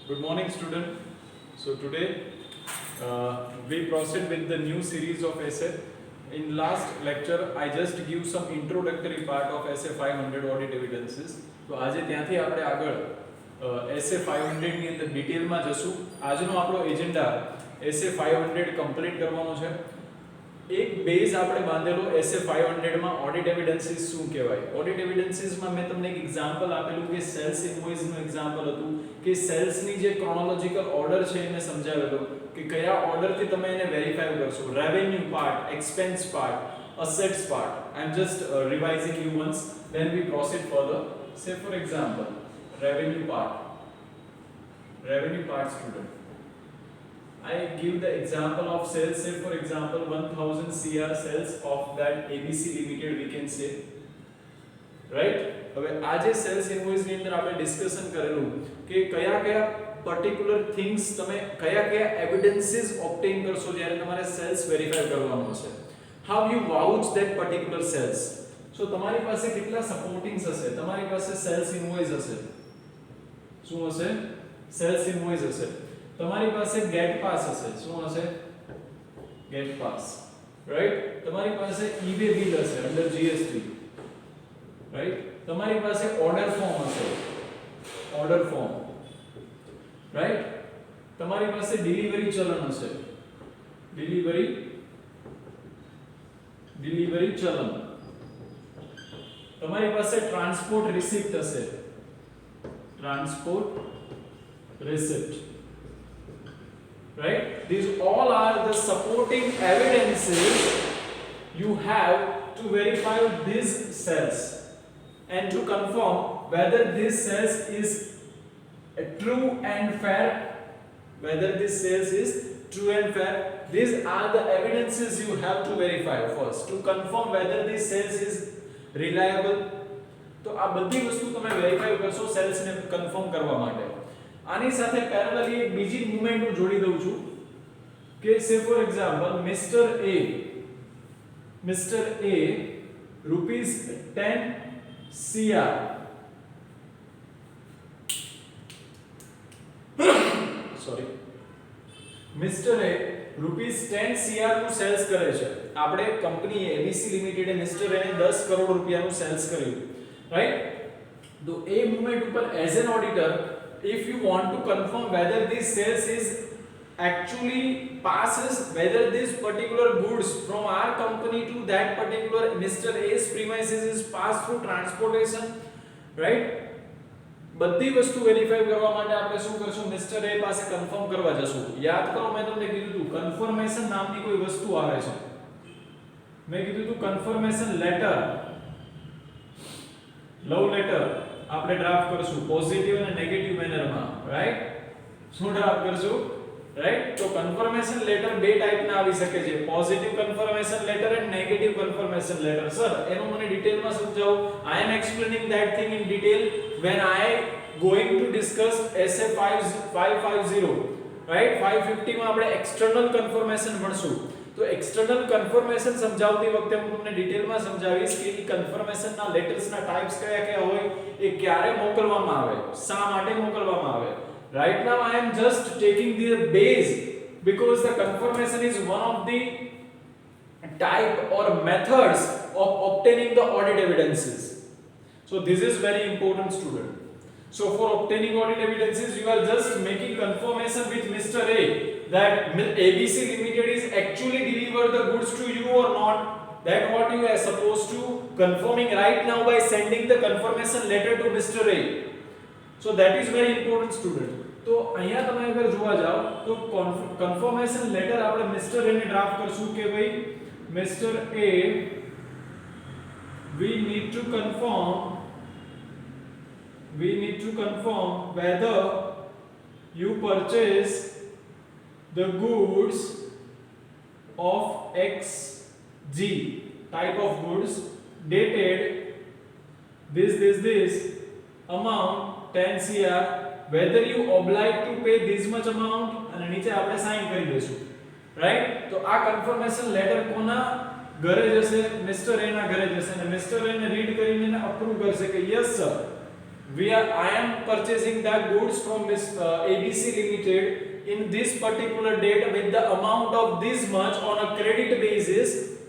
Good morning, student. So today we proceed with the new series of essay. In last lecture, I just give some introductory part of essay 500 audit evidences. તો આજે ત્યાંથી આપણે આગળ essay 500 ની અંદર ડિટેલમાં જશું. આજનો આપણો એજન્ડા essay 500 કમ્પ્લીટ કરવાનો છે. એક બેઝ આપણે બાંધેલો essay 500 માં ઓડિટ એવિડન્સીસ શું કહેવાય. ઓડિટ એવિડન્સીસ માં મેં તમને એક એક્ઝામ્પલ આપેલું કે સેલ્સ ઇન્વોઇસ નું એક્ઝામ્પલ હતું કે સેલ્સ ની જે ક્રોનોલોજીકલ ઓર્ડર છે એને સમજાવેલો કે કયા ઓર્ડર થી તમે એને વેરીફાઈ કરશો. Revenue part, expense part, assets part. I'm just revising you once, then we proceed further. Say for example, revenue part student, I give the example of sales. Say for example 1000 CR sales of that ABC Limited we can say, right? હવે આજે cells invoice ની અંદર આપણે discussion કરેલું કે કયા કયા particular things તમે કયા કયા એવિડન્સીસ ઓબ્ટેન કરશો જ્યારે તમારે સેલ્સ વેરીફાઈ કરવાનું હશે. how you vouch that particular sales. so તમારી પાસે કેટલા સપોર્ટિંગ્સ હશે. તમારી પાસે સેલ્સ ઇન્વોઇસ હશે. શું હશે? સેલ્સ ઇન્વોઇસ હશે. તમારી પાસે ગેટ પાસ હશે. શું હશે? Gate pass, right. તમારી પાસે ઈ-વે બિલ હશે અંડર જીએસટી, રાઈટ. તમારી પાસે ઓર્ડર ફોર્મ હશે, ઓર્ડર ફોર્મ, રાઈટ. તમારી પાસે ડિલિવરી ચલન હશે, ડિલિવરી ચલન. તમારી પાસે ટ્રાન્સપોર્ટ રિસિપ્ટ હશે, transport receipt, right? These all are the supporting evidences you have to verify these cells and to confirm whether this cells is true and fair, whether this cells is true and fair. These are the evidences you have to verify first to confirm whether this cells is reliable. તો આ બધી વસ્તુ તમે verify કરશો cells ને confirm કરવા માટે. આની સાથે પેરેલલી એક બીજી મૂવમેન્ટ હું જોડી દઉં છું કે સે for example mister A rupees 10 CR sorry mister A rupees 10 CR નું સેલ્સ કરે છે. આપણે કંપની એબીસી લિમિટેડ એ મિસ્ટર એને 10 કરોડ રૂપિયાનું સેલ્સ કર્યું, રાઈટ. તો એ મૂવમેન્ટ ઉપર as an auditor, if you want to confirm whether this sales is actually passes, whether this particular goods from our company to that particular Mr. A's premises is passed through transportation, right? બધી વસ્તુ verify કરવા માટે આપણે શું કરશું? Mister એ પાસે confirm કરવા જશું. યાદ કરો મેં તમને કીધું હતું કન્ફર્મેશન નામની કોઈ વસ્તુ આવે છે. મેં કીધું હતું કન્ફર્મેશન લેટર, લવ લેટર આપણે ડ્રાફ્ટ કરશું પોઝિટિવ અને નેગેટિવ મેનરમાં, રાઈટ. શું ડ્રાફ્ટ કરશું? રાઈટ. તો કન્ફર્મેશન લેટર બે ટાઈપના આવી શકે છે, positive confirmation letter and negative confirmation letter. Sir એનું મને ડિટેલમાં સમજાવો. I am explaining that thing in detail when I going to discuss essay 550, right. 550 માં આપણે એક્સટર્નલ કન્ફર્મેશન ભણશું. તો એક્સટર્નલ કન્ફર્મેશન સમજાવતી વખતે હું તમને ડિટેલમાં સમજાવીશ કે એ કન્ફર્મેશનના લેટર્સના ટાઈપ્સ કયા કયા હોય, એ ક્યારે મોકલવામાં આવે, શા માટે મોકલવામાં આવે. right now I am just taking the base because the confirmation is one of the type or methods of obtaining the audit evidences. So this is very important, student. So for obtaining audit evidences you are just making confirmation with Mr. A that ABC Limited is actually deliver the goods to you or not. That what you are supposed to confirming right now by sending the confirmation letter to Mr. A. So that is very important, student. તો અહીંયા તમે અગર જોવા જાઓ તો confirmation letter આપણે mister એ ને draft કરશું કે ભાઈ mister A we need to confirm whether you purchase the goods of XG type of goods dated this amount 10 CR, whether you obliged to pay this much amount, અને નીચે આપણે sine કરી દઈશું, right. તો આ કન્ફર્મેશન લેટર કોના ઘરે જશે? મિસ્ટર એ ના ઘરે જશે અને મિસ્ટર એ ને રીડ કરીને અપ્રૂવ કરશે કે yes sir I am purchasing the goods from this ABC Limited in this particular date with the amount of this much on a credit basis,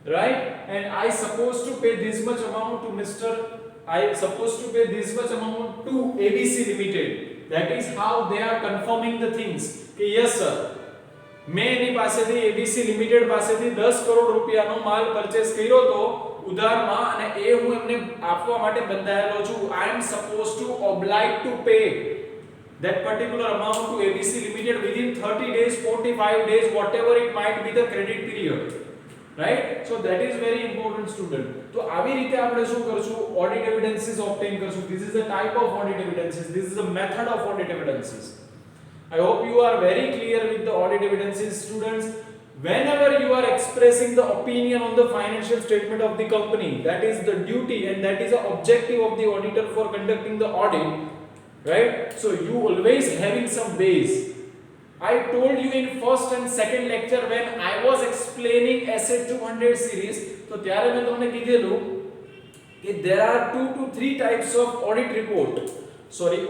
right? And I supposed to pay this much amount to Mr. I supposed to pay this much amount to ABC Limited. That is how they are confirming the things. कि yes sir, मैं એની પાસેથી ABC Limited પાસેથી 10 કરોડ રૂપિયાનો માલ purchase કર્યો તો ઉધારમાં અને એ હું એમને આપવા માટે બંધાયેલો છું. I am supposed to oblige to pay that particular amount to ABC Limited within 30 days, 45 days, whatever it might be the credit period. Right? So that is very important, student. તો આવી રીતે આપણે શું કરશું? Audit evidences obtain કરશું. This is the type of audit evidences. This is the method of audit evidences. I hope you are very clear with the audit evidences, students. Whenever you are expressing the opinion on the financial statement of the company, that is the duty and that is the objective of the auditor for conducting the audit, right? So you always having some base. I told you in first and second lecture when I was explaining Asset 200 series, तो ત્યારે મેં તમને કીધેલું કે there are 2 to 3 types of audit report.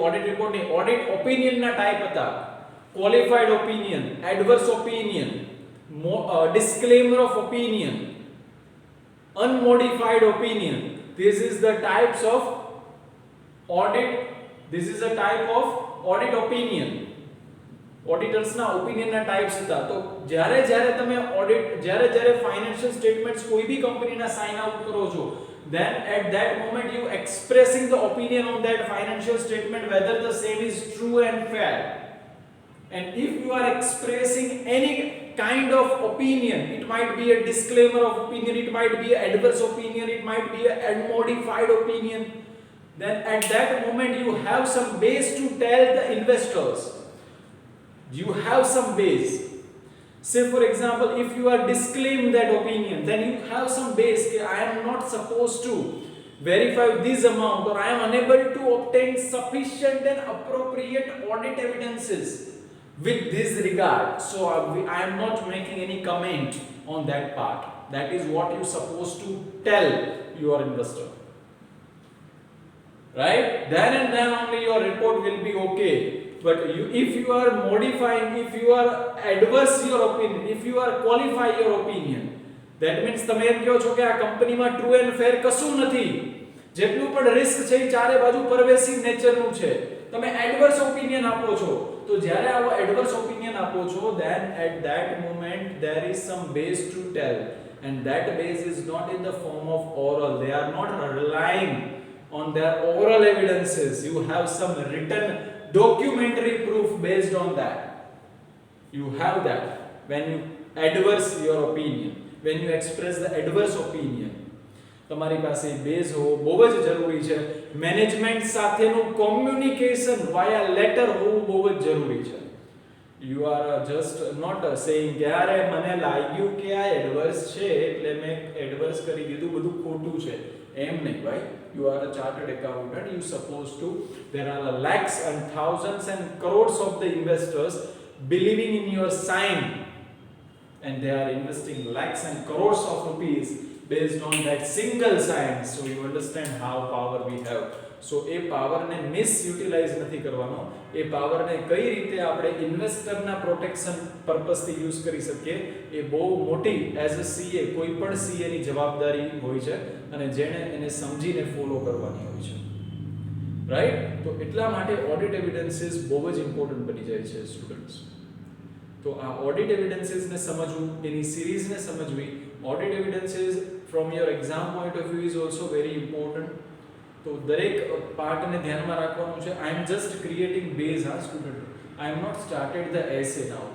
Audit report નહીં, audit opinion ના type હતા. Qualified opinion, adverse opinion, disclaimer of opinion, unmodified opinion. This is the types of audit. This is a type of audit opinion. Auditors ના opinion ના types હતા. તો જ્યારે તમે audit જ્યારે financial statements કોઈ બી કંપનીના sign out કરો છો, then at that moment you expressing the opinion on that financial statement whether the same is true and fair. And if you are expressing any kind of opinion, it might be a disclaimer of opinion, it might be an adverse opinion, it might be an unmodified opinion, then at that moment you have some base to tell the investors. You have some base. Say for example, if you are disclaim that opinion, then you have some base. I am not supposed to verify this amount, or I am unable to obtain sufficient and appropriate audit evidences with this regard. So I am not making any comment on that part. That is what you supposed to tell your investor. Right? Then and then only your report will be okay. But if you are modifying, if you are adverse your opinion, if you are qualify your opinion, that means તમે એમ કહો છો કે આ કંપનીમાં true and ફેર કશું નથી, જેટલું પણ રિસ્ક છે એ ચારે બાજુ પરવેસિવ નેચરનું છે, તમે એડવર્સ ઓપિનિયન આપો છો. તો જ્યારે આવો એડવર્સ ઓપિનિયન આપો છો, then at that moment there is some base to tell, and that base is not in the form of oral. They are not relying on their oral evidences. You have some written documentary proof based on that. You have that when you adverse your opinion, when you express the adverse opinion. તમારી પાસે base હોવો બહુ જ જરૂરી છે. Management સાથેનું communication વાયા letter હોવું બહુ જ જરૂરી છે. You are just not saying કે અરે મને લાગ્યું કે આ એડવર્સ છે એટલે મેં એડવર્સ કરી દીધું, બધું ખોટું છે, એમ નહીં ભાઈ. You are a chartered accountant. You supposed to, there are lakhs and thousands and crores of the investors believing in your sign, and they are investing lakhs and crores of rupees based on that single sign. So you understand how power we have. So એ પાવરને મિસયુટિલાઇઝ નથી કરવાનો. એ પાવરને કઈ રીતે આપણે ઇન્વેસ્ટરના protection પર્પસથી use કરી શકીએ, એ બહુ મોટી એઝ અ સીએ કોઈ પણ સીએની જવાબદારી હોય છે, અને જેણે એને સમજીને ફોલો કરવાની હોય છે. રાઈટ? તો એટલા માટે ઓડિટ એવિડન્સીસ બહુ જ ઇમ્પોર્ટન્ટ બની જાય છે સ્ટુડન્ટ્સ. તો આ ઓડિટ એવિડન્સીસને સમજવું, એની સિરીઝને સમજવી. Audit evidences from your exam point of view is also very important. તો દરેક પાર્ટને ધ્યાનમાં રાખવાનું છે. I am just creating base. હા student, I am not started the essay now.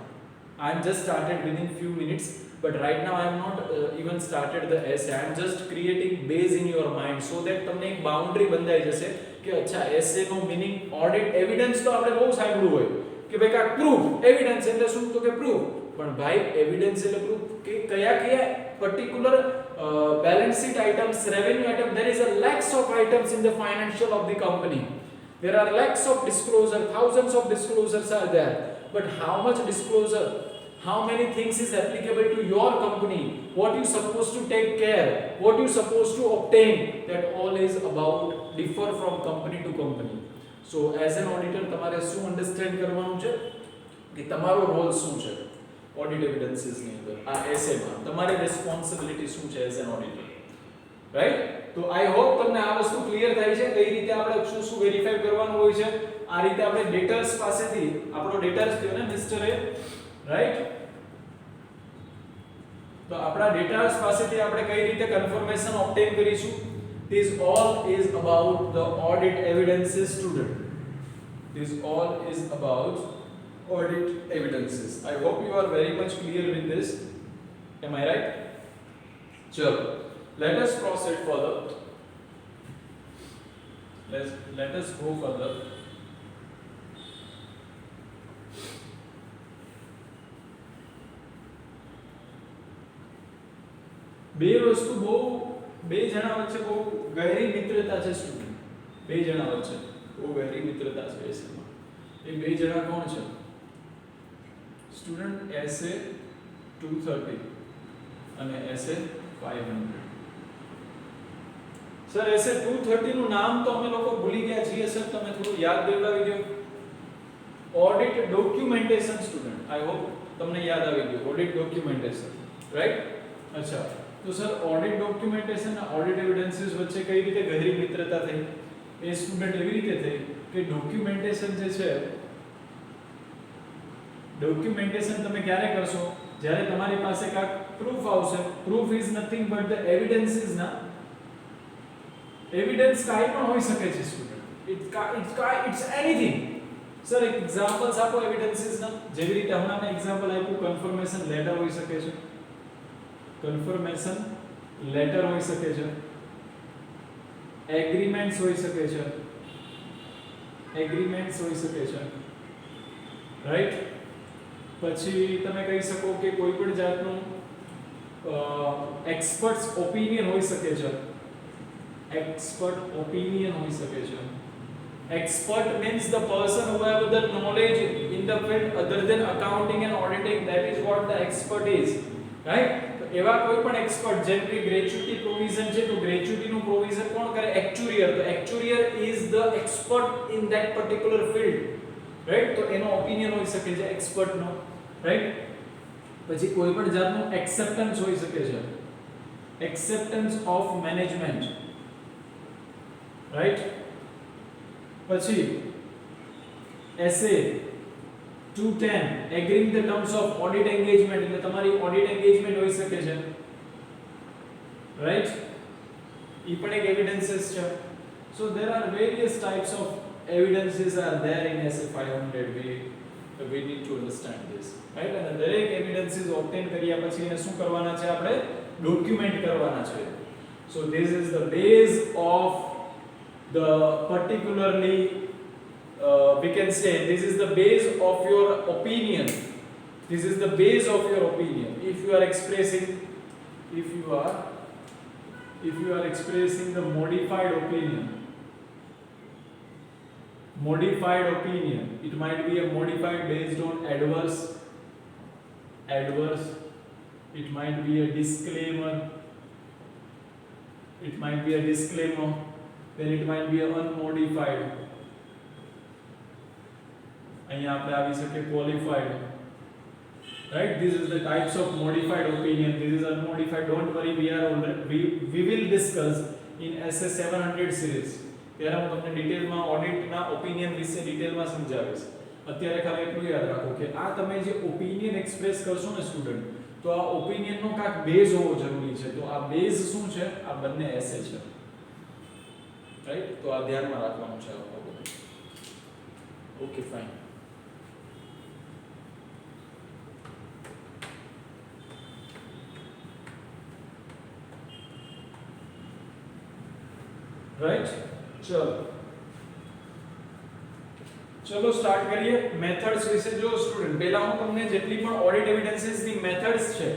I am just started within few minutes, but right now I am not even started the essay. I am just creating base in your mind so that તમને એક boundary બંધાઈ જશે કે અચ્છા એસે નો meaning audit evidence તો આપણે બહુ સાંભળ્યું હોય કે ભાઈ કા પ્રૂફ, એવિડન્સ એટલે શું? તો કે પ્રૂફ. પણ ભાઈ એવિડન્સ એટલે પ્રૂફ કે કયા કયા particular balance sheet items, revenue item, there is a lakhs of items in the financial of the company. There are lakhs of disclosure, thousands of disclosures are there. But how much disclosure? How many things is applicable to your company? What you supposed to take care? What you supposed to obtain? That all is about differ from company to company. So as an auditor તમારે શું understand કરવાનું છે કે તમારો role શું છે audit evidences ની અંદર આ એસએ માં તમારી રિસ્પોન્સિબિલિટી શું છે એઝ એન ઓડિટર, રાઈટ? તો આઈ હોપ તમને આ વસ્તુ ક્લિયર થાય છે કઈ રીતે આપણે શું શું વેરીફાઈ કરવાનું હોય છે. આ રીતે આપણે ડેટર્સ પાસેથી આપણો ડેટર્સ કયો ને મિસ્ટર એ, રાઈટ? તો આપણા ડેટાસ પાસેથી આપણે કઈ રીતે કન્ફર્મેશન ઓબ્ટેન કરીશું. This all is about the audit evidences, student. This all is about audit evidences. I hope you are very much clear with this. Am I right? Chalo, let us proceed further. Let us go further. બે વસ્તુ બે જણા વચ્ચે બહુ ગહેરી મિત્રતા છે student. બે જણા વચ્ચે બહુ ગહેરી મિત્રતા છે એસએમાં. એ બે જણા કોણ છે સ્ટુડન્ટ? એસએ 230 અને એસએ 500. સર એસએ 230 નું નામ તો અમે લોકો ભૂલી ગયા છીએ સર, તમે થોડું યાદ દેવડાવી દો. Audit documentation student, I hope તમને યાદ આવી ગયું ઓડિટ ડોક્યુમેન્ટેશન, રાઈટ? અચ્છા, તો સર ઓડિટ ડોક્યુમેન્ટેશન અને ઓડિટ એવિડન્સીસ વચ્ચે કઈ રીતે ગહેરી મિત્રતા થઈ? એ સ્ટુડન્ટ એવી રીતે થઈ કે ડોક્યુમેન્ટેશન જે છે, ડોક્યુમેન્ટેશન તમે ક્યારે કરશો? જ્યારે તમારી પાસે કાંઈક પ્રૂફ આવશે. Proof is nothing but the evidences ના. એવિડન્સ કાંઈ પણ હોઈ શકે છે સ્ટુડન્ટ. It's anything. સર એક એક્ઝામ્પલ્સ આપો એવિડન્સીસ ના. જેવી રીતે હમણાં મેં એક્ઝામ્પલ આપ્યું, કન્ફર્મેશન લેટર હોઈ શકે છે, કન્ફર્મેશન લેટર હોઈ શકે છે, એગ્રીમેન્ટ્સ હોઈ શકે છે, એગ્રીમેન્ટ્સ હોઈ શકે છે, રાઈટ? પછી તમે કહી શકો કે કોઈ પણ જાતનું એક્સપર્ટ્સ ઓપિનિયન હોઈ શકે છે, એક્સપર્ટ ઓપિનિયન હોઈ શકે છે. Expert means the person who have the knowledge in the field other than accounting and auditing. That is what the expert is, right? એવા કોઈ પણ એક્સપર્ટ, જેમ કે ગ્રેચ્યુટી પ્રોવિઝન છે, તો ગ્રેચ્યુટીનું પ્રોવિઝન કોણ કરે? એક્ચ્યુરિયર. તો actuary is the expert in that particular field, right? તો એનો ઓપિનિયન હોઈ શકે છે એક્સપર્ટનો, રાઈટ? પછી કોઈ પણ જાતનું એક્સેપ્ટન્સ હોઈ શકે છે, એક્સેપ્ટન્સ ઓફ મેનેજમેન્ટ, રાઈટ? પછી એસે 210 agreeing the terms of audit engagement, એટલે તમારી ઓડિટ એન્ગેજમેન્ટ હોઈ શકે છે, રાઈટ? ઈ પણ એક એવિડન્સીસ છે. સો there are various types of evidences are there in SA 500. we need to understand this, right? અને દરેક એવિડન્સીસ ઓબ્ટેન કર્યા પછી એને શું કરવાના છે? આપણે ડોક્યુમેન્ટ કરવાના છે. so this is the base of the particularly we can say this is the base of your opinion. This is the base of your opinion. If you are expressing the modified opinion, it might be a modified based on adverse, it might be a disclaimer, then it might be unmodified. અહીંયા આપણે આવી શકે qualified, right? This is the types of modified opinion. This is unmodified. Don't worry, we will discuss in SA 700 series. ત્યારે હું તમને ડિટેલમાં ઓડિટના opinion વિશે ડિટેલમાં સમજાવીશ. અત્યારે ખાલી એટલું યાદ રાખો કે આ તમે જે ઓપિનિયન એક્સપ્રેસ કરશો ને સ્ટુડન્ટ, તો આ ઓપિનિયનનો કાંઈક બેઝ હોવો જરૂરી છે. તો આ બેઝ શું છે? આ બંને એસે છે, રાઈટ? તો આ ધ્યાનમાં રાખવાનું છે. Okay, fine. રાઈટ? ચલો સ્ટાર્ટ કરીએ મેથડ્સ વિશે. જો સ્ટુડન્ટ, પહેલા હું તમને જેટલી પણ ઓડિટ એવિડન્સીસ ની મેથડ્સ છે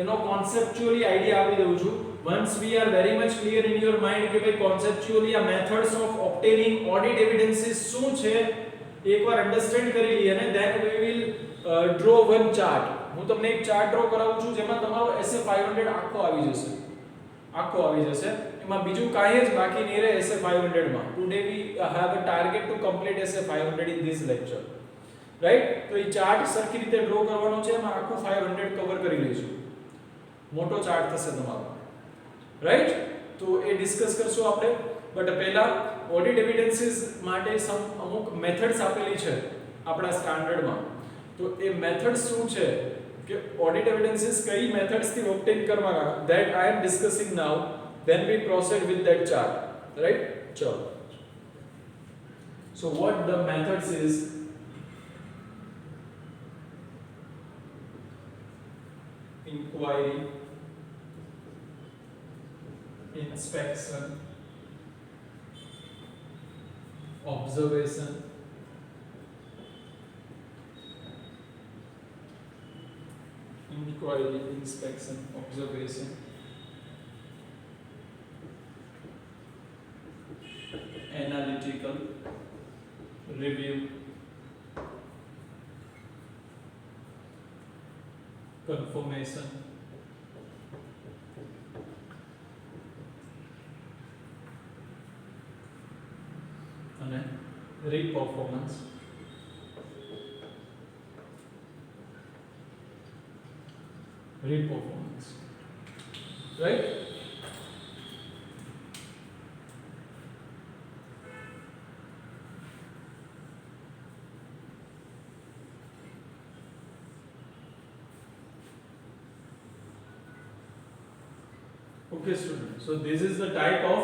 એનો કોન્સેપ્ચ્યુઅલી આઈડિયા આપી દઉં છું. once we are very much clear in your mind કે ભાઈ કોન્સેપ્ચ્યુઅલી આ methods of obtaining audit evidences શું છે એકવાર અન્ડરસ્ટેન્ડ કરી લઈએ ને then we will draw one chart. હું તમને એક ચાર્ટ ડ્રો કરાવું છું જેમાં તમારો SA 500 આખો આવી જશે. એમાં બીજું કાંઈ જ બાકી નહીં રહે એસે 500 માં. Today we have a target to complete essay 500 in this lecture, right. તો એ ચાર્ટ સરખી રીતે ડ્રો કરવાનો છે, એમાં આખું 500 કવર કરી લઈશું. મોટો ચાર્ટ થશે તમારો, રાઈટ. તો એ ડિસ્કસ કરશું આપણે. બટ પહેલા ઓડિટ એવિડન્સીસ માટે અમુક મેથડ્સ આપેલી છે આપણા સ્ટાન્ડર્ડમાં. તો એ મેથડ્સ શું છે કે ઓડિટ એવિડન્સીસ કઈ મેથડ્સ થી ઓબ્ટેન કરવાના, that I am discussing now, then we proceed with that chart, right? Chalo. So what the methods is, inquiry, inspection, observation, inquiry, inspection, observation, analytical, review, confirmation, અને re-performance. Re-performance, right? Okay student, so this is the type of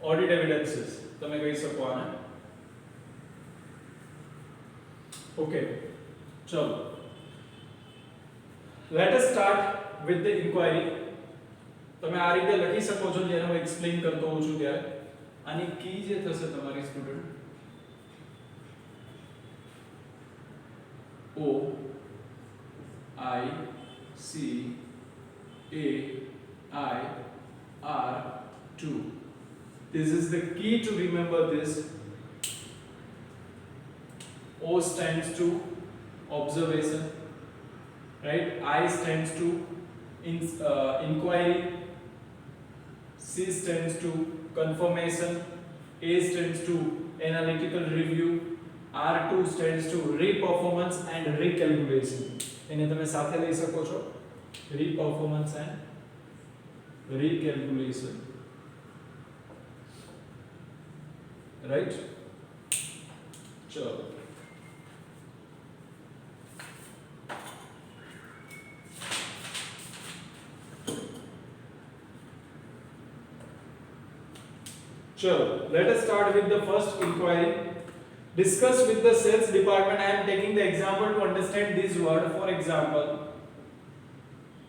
audit evidences તમે કહી શકો આને. Okay, ચલો, let us start with the inquiry. તમે આ રીતે લખી શકો છો જ્યારે હું એક્સપ્લેન કરતો હોઉં છું ત્યારે. આની કી જે થશે તમારી student O I C A I R 2. This is the key to remember this. O stands to observation, right? I stands to inquiry, C stands to confirmation, A stands to analytical review, R2 stands to re-performance and recalculation. એને તમે સાથે લઈ શકો છો, re-performance and recalculation, right? चलो, let us start with the first inquiry. Discuss with the sales department. I am taking the example to understand this word. For example,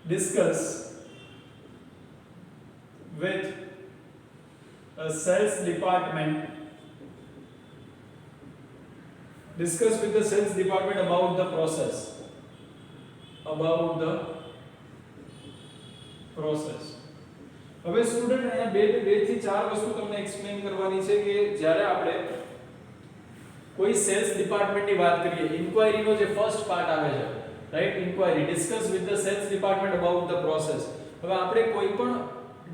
discuss with a sales department. Discuss with the sales department about the process. About the process. હવે student અહીંયા બે થી ચાર વસ્તુ તમને explain કરવાની છે કે જ્યારે આપણે કોઈ સેલ્સ ડિપાર્ટમેન્ટની વાત કરીએ, ઇન્ક્વાયરીનો જે ફર્સ્ટ પાર્ટ આવે છે, right? Inquiry, discuss with the sales department about the process. હવે આપણે કોઈ પણ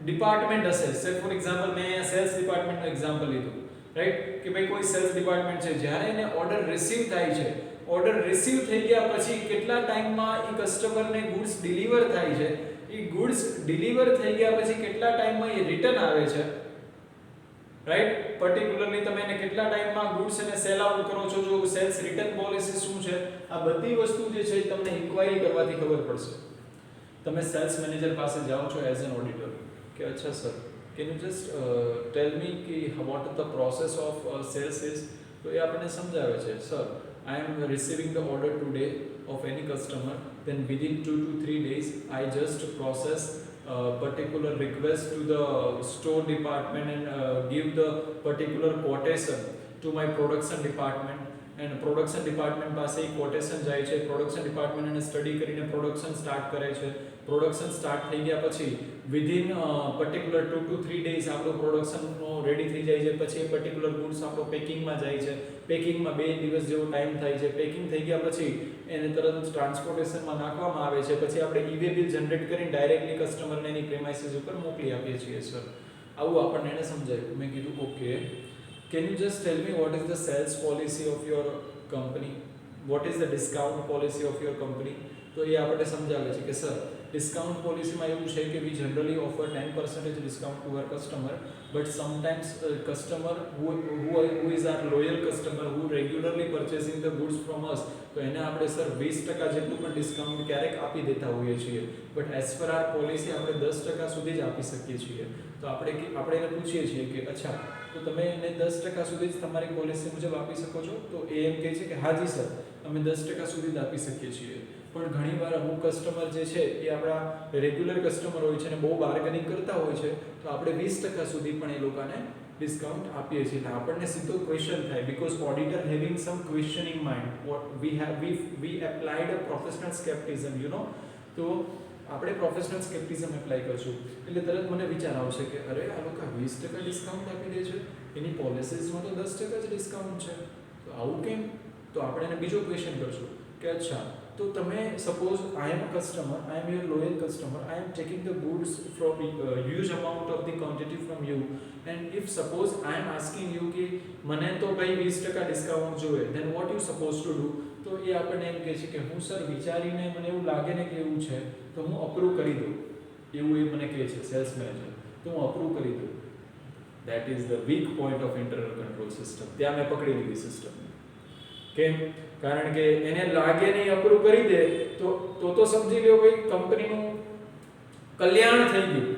ડિપાર્ટમેન્ટ હશે, સે ફોર એક્ઝામ્પલ મેં અહીંયા સેલ્સ ડિપાર્ટમેન્ટનું એક્ઝામ્પલ લીધું, રાઈટ? કે ભાઈ કોઈ સેલ્સ ડિપાર્ટમેન્ટ છે, જ્યારે એને ઓર્ડર રિસીવ થાય છે, ઓર્ડર રિસીવ થઈ ગયા પછી કેટલા ટાઈમમાં એ કસ્ટમરને ગુડ્સ ડિલિવર થાય છે, એ ગુડ્સ ડિલિવર થઈ ગયા પછી કેટલા ટાઈમમાં એ રિટર્ન આવે છે, રાઈટ? પર્ટિક્યુલરલી તમે એને કેટલા ટાઈમમાં ગુડ્સ એને સેલ આઉટ કરો છો, જો સેલ્સ રિટર્ન પોલિસી શું છે, આ બધી વસ્તુ જે છે તમને ઇન્ક્વાયરી કરવાથી ખબર પડશે. તમે સેલ્સ મેનેજર પાસે જાઓ છો એઝ એન ઓડિટર કે અચ્છા sir, can you just tell me કે what the process of sales is. તો એ આપણને સમજાવે છે, sir I am receiving the order today of any customer, then within 2 to 3 days I just process particular request to the store department and give the particular quotation to my production department, and production department પાસે એ quotation જાય છે, production department એને study કરીને production start કરે છે. Production start થઈ ગયા પછી within particular 2 to 3 days આપણું પ્રોડક્શનનો રેડી થઈ જાય છે, પછી એ પર્ટિક્યુલર ગુડ્સ આપણો પેકિંગમાં જાય છે, પેકિંગમાં 2 દિવસ જેવો ટાઈમ થાય છે, પેકિંગ થઈ ગયા પછી એને તરત જ ટ્રાન્સપોર્ટેશનમાં નાખવામાં આવે છે, પછી આપણે ઈ-વે બિલ જનરેટ કરીને ડાયરેક્ટલી કસ્ટમરને એની પ્રેમાઇસીસ ઉપર મોકલી આપીએ છીએ સર. આવું આપણને એને સમજાયું. મેં કીધું okay, can you just tell me what is the sales policy of your company, what is the discount policy of your company. તો એ આપણને સમજાવે છે કે સર ડિસ્કાઉન્ટ પોલિસીમાં એવું છે કે we generally offer 10% discount to our customer, but sometimes customer who is our loyal customer who regularly purchasing the goods from us, તો એને આપણે સર 20% જેટલું પણ ડિસ્કાઉન્ટ ક્યારેક આપી દેતા હોઈએ છીએ, but as per our policy આપણે 10% સુધી જ આપી શકીએ છીએ. તો આપણે એને પૂછીએ છીએ કે અચ્છા તો તમે એને 10% સુધી જ તમારી પોલિસી મુજબ આપી શકો છો. તો એ એમ કહે છે કે હા જી સર અમે 10% સુધી જ આપી શકીએ છીએ. પણ ઘણીવાર અમુક કસ્ટમર જે છે એ આપણા રેગ્યુલર કસ્ટમર હોય છે અને બહુ બાર્ગેનિંગ કરતા હોય છે, તો આપણે 20% સુધી પણ એ લોકોને ડિસ્કાઉન્ટ આપીએ છીએ. એટલે આપણને સીધો ક્વેશ્ચન થાય, because auditor having some question in mind, what we applied a professional scepticism તો આપણે પ્રોફેશનલ સ્કેપ્ટિઝમ એપ્લાય કરશું એટલે તરત મને વિચાર આવશે કે અરે આ લોકો 20% ડિસ્કાઉન્ટ આપી દે છે, એની પોલિસીઝમાં તો 10% જ ડિસ્કાઉન્ટ છે, તો આવું કેમ? તો આપણે એને બીજો ક્વેશ્ચન કરશું કે અચ્છા તો તમે suppose I am a customer, I am your loyal customer, I am taking the goods from huge amount of the quantity from you, and if suppose I am asking you કે મને તો ભાઈ 20% discount જોઈએ, then what you suppose to do. તો એ આપણને એમ કહે છે કે હું સર વિચારીને મને એવું લાગે ને કે એવું છે તો હું અપ્રૂવ કરી દઉં, એવું એ મને કહે છે સેલ્સ મેનેજર, તો હું અપ્રૂવ કરી દઉં. That is the weak point of internal control system. ત્યાં મેં પકડી લીધી સિસ્ટમ. કેમ? કારણ કે એને લાગે નહીં અપ્રૂવ કરી દે તો સમજી લ્યો ભાઈ કંપનીનું કલ્યાણ થઈ ગયું,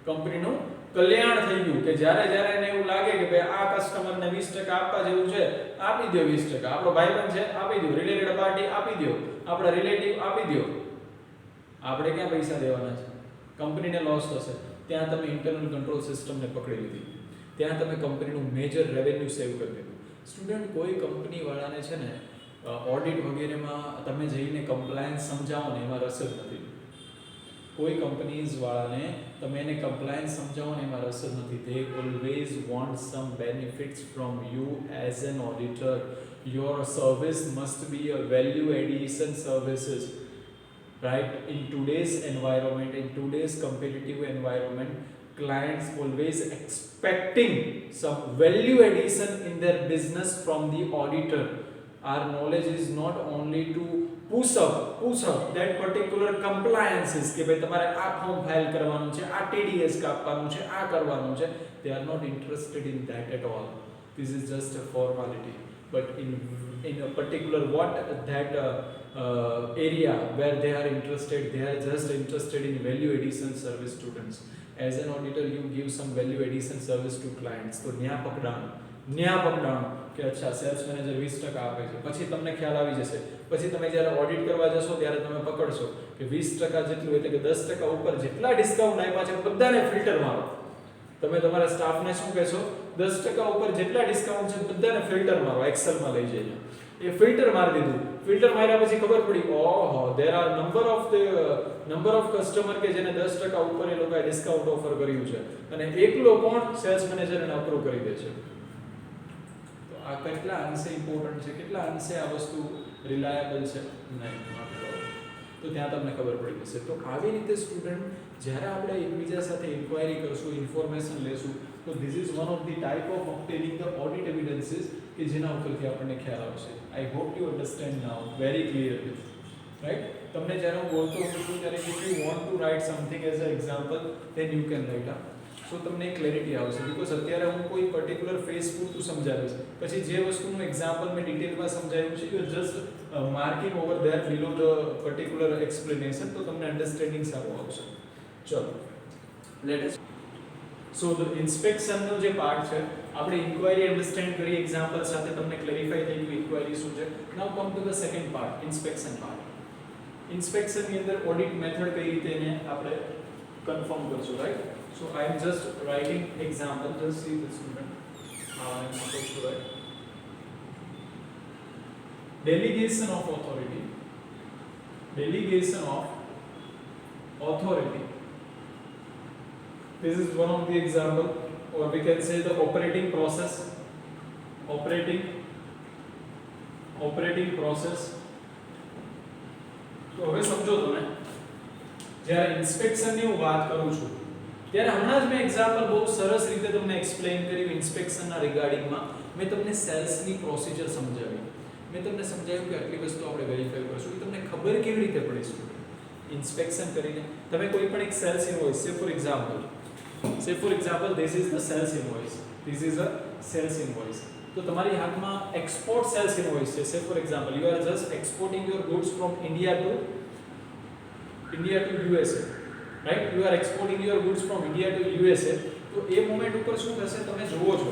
કંપનીનું કલ્યાણ થઈ ગયું કે જ્યારે એને એવું લાગે કે ભાઈ આ કસ્ટમરને 20% આપવા જેવું છે, આપી દો 20%, આપણો ભાઈબંધ છે આપી દો, રિલેટેડ પાર્ટી આપી દો, આપણા રિલેટિવ આપી દો. આપણે ક્યાં પૈસા દેવાના છે? કંપનીને લોસ થશે. ત્યાં તમે ઇન્ટરનલ કંટ્રોલ સિસ્ટમને પકડી લીધી, ત્યાં તમે કંપનીનું મેજર રેવન્યુ સેવ કરી દીધું. સ્ટુડન્ટ, કોઈ કંપની વાળાને છે ને ઓડિટ વગેરેમાં તમે જઈને કમ્પ્લાયન્સ સમજાવો ને એમાં રસ જ નથી. કોઈ કંપનીઝ વાળાને તમે એને કમ્પ્લાયન્સ સમજાવો ને એમાં રસ જ નથી. They always want some benefits from you as an auditor. Your service must be a value addition services, right? In today's environment, in today's competitive environment, clients always expecting some value addition in their business from the auditor. Our knowledge is not only to push up that particular compliances કે ભાઈ તમારે આ form file કરવાનું છે, આ TDS કાપવાનું છે, આ કરવાનું છે. They are not interested in that at all. This is just a formality. But in a particular area where they are just interested in value addition service. Students, as an auditor you give some value addition service to clients. તો ન્યા પકડાણું કે અચ્છા sales manager 20% આપે છે. પછી તમને ખ્યાલ આવી જશે, પછી તમે જ્યારે ઓડિટ કરવા જશો ત્યારે તમે પકડશો કે 20% જેટલું એટલે કે 10% ઉપર જેટલા ડિસ્કાઉન્ટ આપ્યા છે બધાને ફિલ્ટર મારો. તમે તમારા સ્ટાફને શું કહેશો? 10% ઉપર જેટલા ડિસ્કાઉન્ટ છે બધાને ફિલ્ટર મારો, એક્સેલમાં લઈ જઈને. એ ફિલ્ટર મારી દીધું. ફિલ્ટર માર્યા પછી ખબર પડી ઓહો there are number of customer કે જેને 10% ઉપર એ લોકોએ ડિસ્કાઉન્ટ ઓફર કર્યું છે, અને એકલો કોણ? સેલ્સ મેનેજર એને અપ્રૂવ કરી દે છે. તો આ કેટલા અંશે ઇમ્પોર્ટન્ટ છે, કેટલા અંશે આ વસ્તુ રિલાયબલ છે? નહીં. તો ત્યાં તમને ખબર પડી જશે. તો આવી રીતે સ્ટુડન્ટ જ્યારે આપણે એકબીજા સાથે ઇન્ક્વાયરી કરશું, ઇન્ફોર્મેશન લેશું, તો this is one of the type of obtaining the audit evidences કે જેના ઉપરથી આપણને ખ્યાલ આવશે. I hope you understand now very clearly, right? તમને જ્યારે હું બોલતો હોઉં છું ત્યારે if you want to write something as a example then you can write up. So તમને ક્લેરિટી આવશે. બીકોઝ અત્યારે હું કોઈ પર્ટિક્યુલર ફેસ પૂરતું સમજાવીશ, પછી જે વસ્તુનું એક્ઝામ્પલ મેં ડિટેલમાં સમજાવ્યું છે you just marking over there below the particular explanation, તો તમને અન્ડરસ્ટેન્ડિંગ સારું આવશે. ચલો લેટ અસ સો ધ ઇન્સ્પેક્શનનો જે પાર્ટ છે આપણે ઇન્ક્વાયરી અન્ડરસ્ટેન્ડ કરી એક્ઝામ્પલ સાથે, તમને ક્લેરિફાઈ થઈ ગયું ઇન્ક્વાયરી શું છે. Now come to the second part, inspection part. ઇન્સ્પેક્શનની અંદર ઓડિટ મેથડ કઈ રીતે એને આપણે કન્ફર્મ કરશું, right? So I am just writing example. Just see this student. How I am supposed to write. Delegation of authority. Delegation of authority. This is one of the example. or we can say the operating process, operating process. તો હવે સમજો તમે જ્યારે inspection ની હું વાત કરું છું ત્યારે હમણાં જ મેં એક્ઝામ્પલ બહુ સરસ રીતે તમને એક્સપ્લેન કર્યું ઇન્સ્પેક્શન ના રિગાર્ડિંગમાં મેં તમને સેલ્સ ની પ્રોસિજર સમજાવી મેં તમને સમજાવ્યું કે આટલી વસ્તુ આપણે વેરીફાઈ કરશું એ તમને ખબર કેવી રીતે પડી સ્ટુડન્ટ ઇન્સ્પેક્શન કરીને તમે કોઈ પણ એક સેલ્સ ઇનવોઇસ સે for example this is the sales invoice, this is a sales invoice. તો તમારી હાથમાં export sales invoice છે. Say for example you are just exporting your goods from India to USA, right? You are exporting your goods from India to USA. તો એ moment ઉપર શું થશે તમે જોવો છો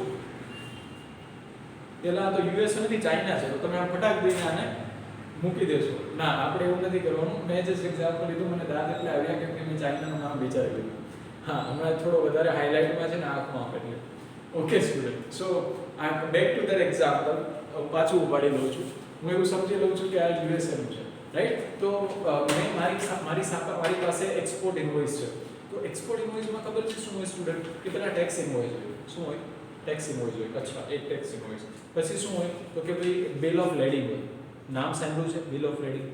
પેલા તો US નથી ચાઇના છે તો તમે આમ ફટાક દઈને આને મૂકી દેશો ના આપણે એવું નથી કરવાનું મેં જે એક્ઝામ્પલ લીધું મને દાદ એટલે આવ્યા કે મેં ચાઇનાનું નામ વિચારી લીધું હા હમણાં થોડો વધારે હાઇલાઇટમાં છે ને આંખમાં એટલે okay student so I am back to that example પાછું ઉપાડી લઉં છું હું એવું સમજી લઉં છું કે આ યુએસએ નું છે રાઈટ તો મેં મારી પાસે એક્સપોર્ટ ઇનવોઇસ છે તો એક્સપોર્ટ ઇનવોઇસમાં ખબર છે શું હોય સ્ટુડન્ટ કે પેલા ટેક્સ ઇનવોઇસ હોય શું હોય ટેક્સ ઇનવોઇસ હોય અચ્છા એક ટેક્સ ઇનવોઇસ પછી શું હોય તો કે ભાઈ બિલ ઓફ લેડિંગ હોય નામ સાંભળ્યું છે બિલ ઓફ લેડિંગ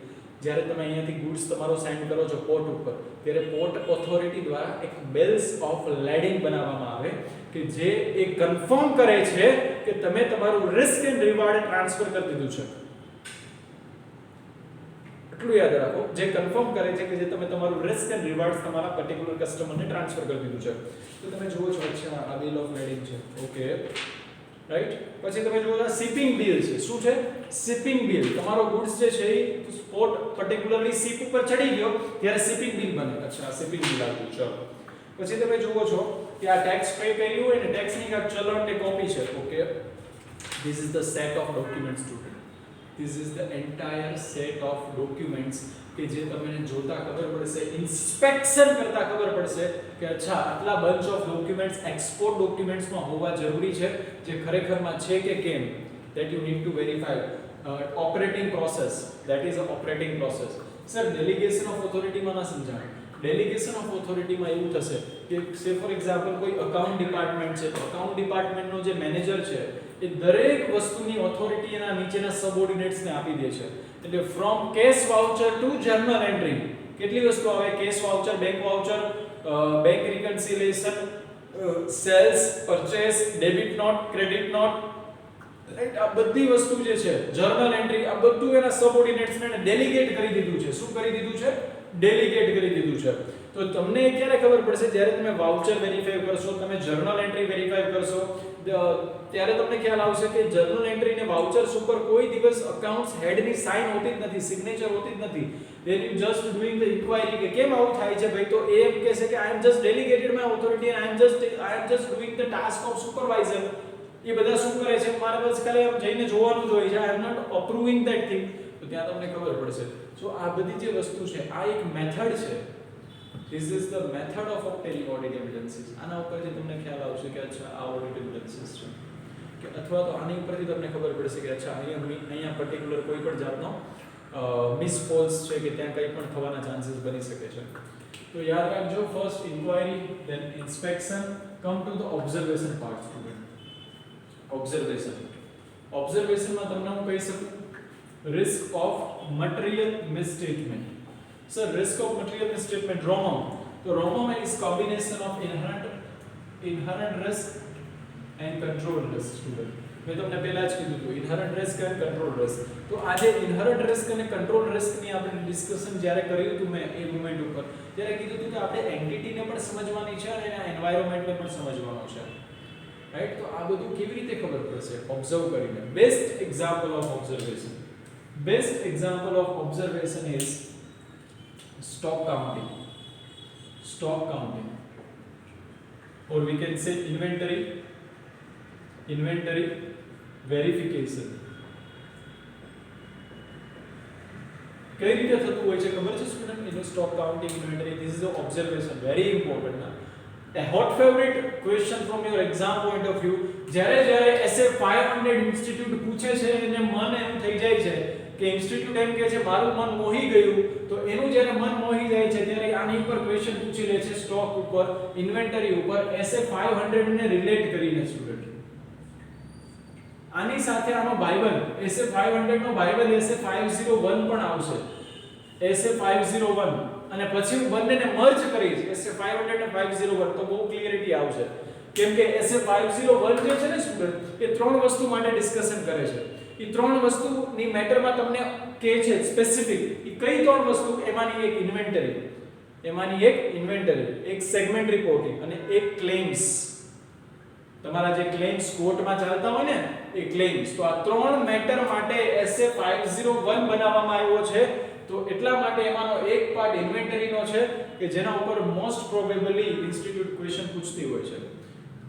જ્યારે તમે અહીંયાથી ગુડ્સ તમારો સાઇન કરો છો પોર્ટ ઉપર ત્યારે પોર્ટ ઓથોરિટી દ્વારા એક બિલ્સ ઓફ લેડિંગ બનાવવામાં આવે કે જે એ કન્ફર્મ કરે છે કે તમે તમારું રિસ્ક એન્ડ રિવાર્ડ ટ્રાન્સફર કરી દીધું છે એટલું યાદ રાખો જે કન્ફર્મ કરે છે કે જે તમે તમારું રિસ્ક એન્ડ રિવાર્ડ તમારા પર્ટિક્યુલર કસ્ટમરને ટ્રાન્સફર કરી દીધું છે તો તમે જુઓ છો અચ્છા આ બિલ ઓફ લેડિંગ છે ઓકે રાઈટ પછી તમે જુઓ છો શિપિંગ બિલ છે શું છે શિપિંગ બિલ તમારો ગુડ્સ જે છે એ પોર્ટ પર્ટિક્યુલરલી શિપ ઉપર ચડી ગયો ત્યારે શિપિંગ બિલ બને અચ્છા શિપિંગ બિલ આવ્યું ચલો પછી તમે જુઓ છો કે આ ટેક્સ પે કર્યું હોય ને ટેક્સ ની એક ચલણ ને કોપી છે okay this is the set of documents student this is the entire set of documents કે જે તમને જોતા ખબર પડશે ઇન્સ્પેક્શન કરતા ખબર પડશે કે અચ્છા આટલા બંચ ઓફ ડોક્યુમેન્ટ્સ એક્સપોર્ટ ડોક્યુમેન્ટ્સમાં હોવા જરૂરી છે જે ખરેખરમાં છે કે કેમ that you need to verify operating process that is a operating process sir delegation of authority માં ના સમજાય delegation of authority માં એવું થશે કે say for example કોઈ અકાઉન્ટ ડિપાર્ટમેન્ટ છે તો અકાઉન્ટ ડિપાર્ટમેન્ટનો જે મેનેજર છે એ દરેક વસ્તુની ઓથોરિટી એના નીચેના સબઓર્ડિનેટ્સને આપી દે છે એટલે from cash voucher to journal entry કેટલી વસ્તુ આવે cash voucher bank bank reconciliation sales purchase debit note credit note right આ બધી વસ્તુ જે છે જર્નલ એન્ટ્રી આ બધું એના સબઓર્ડિનેટ્સને ડેલિગેટ કરી દીધું છે શું કરી દીધું છે ડેલિગેટ કરી દીધું છે તો તમને ક્યારે ખબર પડશે જ્યારે તમે વાઉચર વેરીફાઈ કરશો તમે જર્નલ એન્ટ્રી વેરીફાઈ કરશો ત્યારે તમને ખ્યાલ આવશે કે જર્નલ એન્ટ્રી ને વાઉચર્સ ઉપર કોઈ દિવસ અકાઉન્ટ્સ હેડની સાઇન હોતી જ નથી સિગ્નેચર હોતી જ નથી then you just doing the inquiry કે કેમ આવું થાય છે ભાઈ તો એ એમ કહે છે કે I am just delegated my authority and I am just doing the task of supervisor એ બધા શું કરે છે મારે બસ ખાલી આમ જઈને જોવાનું જ હોય છે I am not approving that thing તો ત્યાં તમને ખબર પડશે સો આ બધી જે વસ્તુ છે આ એક મેથડ છે this is the method of obtaining audit evidences આના ઉપરથી તમને ખ્યાલ આવશે કે અચ્છા આ audit evidences છે કે અથવા તો આની ઉપરથી તમને ખબર પડશે કે અચ્છા અહીંયા પર્ટિક્યુલર કોઈ પણ જાતનો મિસ ફોલ્સ છે કે ત્યાં કંઈ પણ થવાના ચાન્સીસ બની શકે છે તો યાદ રાખજો first inquiry then inspection come to the observation part student ઓબ્ઝર્વેશનમાં તમને હું કહી શકું risk of material misstatement sir risk of material misstatement ROMM so ROMM is combination of inherent risk and control risk student મેં તમને પહેલા જ કીધું હતું inherent risk and control risk તો આજે inherent risk અને control risk ની આપણે ડિસ્કશન જ્યારે કર્યું હતું મેં એ મોમેન્ટ ઉપર ત્યારે કીધું હતું કે આપણે એન્ટિટીને પણ સમજવાની છે અને એના એન્વાયરન્મેન્ટને પણ સમજવાનો છે રાઈટ તો આ બધું કેવી રીતે ખબર પડશે ઓબ્ઝર્વ કરીને best example of observation best example of observation is stock counting or we can say inventory verification કઈ રીતે થતું હોય છે ખબર છે student in stock counting inventory this is observation very important ના a hot favorite question from your exam point of view જ્યારે SF 500 institute પૂછે છે અને મન એમ થઈ જાય છે કે કે ઇન્સ્ટિટ્યૂટ એમ કહે છે મારું મન મોહી ગયું, તો એનું જ્યારે મન મોહી જાય છે ત્યારે આની ઉપર ક્વેશ્ચન પૂછી લે છે સ્ટોક ઉપર, ઇન્વેન્ટરી ઉપર SA500 ને રિલેટ કરીને સ્ટુડન્ટ. આની સાથે આનો ભાઈબંધ SA500 નો ભાઈબંધ SA501 પણ આવશે, SA501, અને પછી હું બંનેને મર્જ કરીશ SA500 ને 501, તો બહુ ક્લિયરિટી આવશે. કેમ કે SA501 જે છે ને સ્ટુડન્ટ, એ ત્રણ વસ્તુ માટે ડિસ્કશન કરે છે. એ ત્રણ વસ્તુની મેટરમાં તમને કહે છે સ્પેસિફિક, એ કઈ ત્રણ વસ્તુ, એમાંની એક ઇન્વેન્ટરી, એક સેગમેન્ટ રિપોર્ટિંગ અને એક ક્લેમ્સ. તમારા જે ક્લેમ્સ કોર્ટમાં ચાલતા હોય ને એ ક્લેમ્સ, તો આ ત્રણ મેટર માટે SA501 બનાવવામાં આવ્યો છે. તો એટલા માટે એમાંનો એક પાર્ટ ઇન્વેન્ટરીનો છે કે જેના ઉપર મોસ્ટ પ્રોબેબલી ઇન્સ્ટિટ્યૂટ ક્વેશ્ચન પૂછતી હોય છે.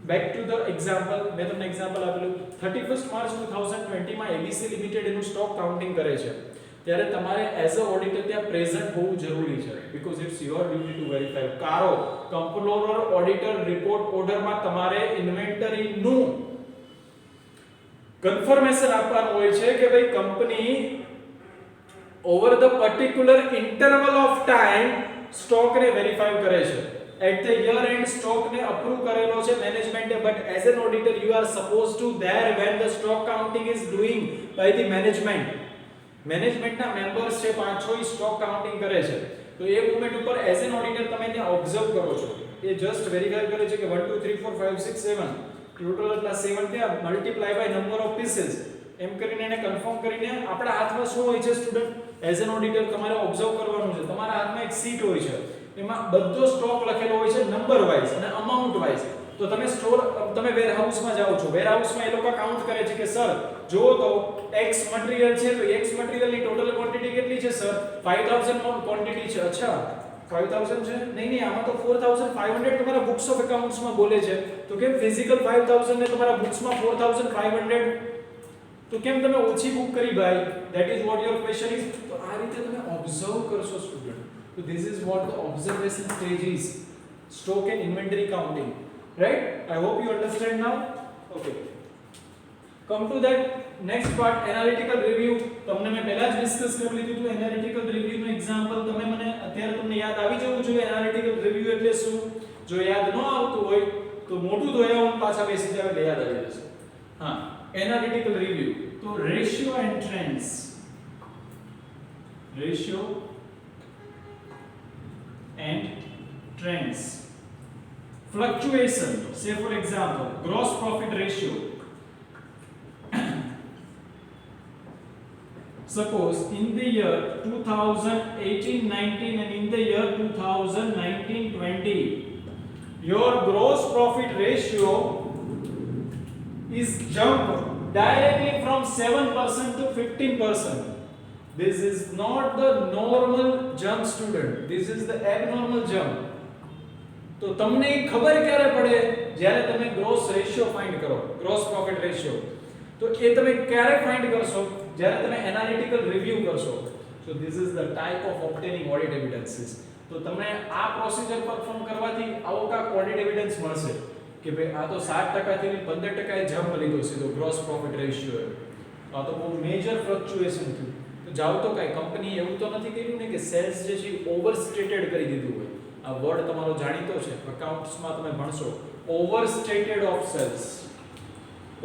બેક ટુ ધ એક્ઝામ્પલ, મેં તમને એક્ઝામ્પલ આપેલું 31 માર્ચ 2020 માં ABC લિમિટેડ એનું સ્ટોક કાઉન્ટિંગ કરે છે, ત્યારે તમારે એઝ અ ઓડિટર ત્યાં પ્રેઝન્ટ હોવું જરૂરી છે, because it's your duty to verify. કારો કમ્પ્ટ્રોલર ઓડિટર રિપોર્ટ ઓર્ડરમાં તમારે ઇન્વેન્ટરીનું કન્ફર્મેશન આપવાનું હોય છે કે ભાઈ company over the particular interval of time સ્ટોકને વેરીફાઈ કરે છે. એટ ધ યર એન્ડ સ્ટોકને અપ્રૂવ કરેલો છે મેનેજમેન્ટે, but as an auditor you are suppose to there when the stock counting is doing by the management. મેનેજમેન્ટના members છે 5-6 stock counting કરે છે, તો એ મોમેન્ટ ઉપર એઝ એન ઓડિટર તમે ત્યાં ઓબ્ઝર્વ કરો છો. એ જસ્ટ વેરીફાઈ કરે છે કે 1 2 3 4 5 6 7 ટોટલ એટલા 7 ત્યાં multiply by number of pieces એમ કરીને એને કન્ફર્મ કરીને. આપણા હાથમાં શું હોય છે સ્ટુડન્ટ, એઝ એન ઓડિટર તમારે ઓબ્ઝર્વ કરવાનું છે. તમારા હાથમાં એક શીટ હોય છે, એમાં બધો સ્ટોક લખેલો હોય છે નંબર વાઇઝ અને અમાઉન્ટ વાઇઝ. તો તમે વેરહાઉસમાં જાઓ છો, વેરહાઉસમાં એ લોકો કાઉન્ટ કરે છે કે સર જો તો x મટીરીયલ છે, તો x મટીરીયલની ટોટલ ક્વોન્ટિટી કેટલી છે સર, 5000 ક્વોન્ટિટી છે. અચ્છા 5000 છે, નહીં આમાં તો 4500 તમારા બુક્સ ઓફ એકાઉન્ટ્સમાં બોલે છે, તો કેમ ફિઝિકલ 5000 ને તમારા બુક્સમાં 4500, તો કેમ તમે ઓછી બુક કરી ભાઈ? That is what your question is. તો આ રીતે તમે ઓબ્ઝર્વ કરશો student. So this is what the observation stage is, stock and inventory counting, right? I hope you understand now. Okay, come to that next part, analytical review. તમને મેં પહેલા જ discuss કરી લીધું હતું એનાલિટિકલ રિવ્યુ નું example. તમે મને અત્યારે તમને યાદ આવી જવું જોઈએ એનાલિટિકલ રિવ્યુ એટલે શું. જો યાદ ન આવતું હોય તો મોટું ધોયા પાછા બેસી જાવ એટલે યાદ આવી જશે. હા, એનાલિટિકલ રિવ્યુ તો ratio and trends, ratio and trends, fluctuation, say for example gross profit ratio. Suppose in the year 2018-19 and in the year 2019-20 your gross profit ratio is jumped directly from 7% to 15%. This is not the normal jump student, this is the abnormal jump. તો તમને ખબર ક્યારે પડે? જ્યારે તમે gross ratio find કરો, gross profit ratio. તો એ તમે ક્યારે ફાઇન્ડ કરશો? જ્યારે તમે એનાલિટિકલ રિવ્યુ કરશો. So this is the type of obtaining audit evidences. તો તમને આ પ્રોસિજર પરફોર્મ કરવાથી આવો કાંક ઓડિટ એવિડન્સ મળશે કે ભાઈ આ તો 7% થી 15% એ જમ્પ લીધો સીધો ગ્રોસ પ્રોફિટ રેશિયો. આ તો બહુ મેજર ફ્લક્ચ્યુએશન થયું. જાવ તો કઈ કંપની એવું તો નથી કર્યું ને કે સેલ્સ જે છે ઓવરસ્ટેટેડ કરી દીધું હોય. આ વર્ડ તમારો જાણીતો છે, અકાઉન્ટ્સમાં તમે ભણશો ઓવરસ્ટેટેડ ઓફ સેલ્સ,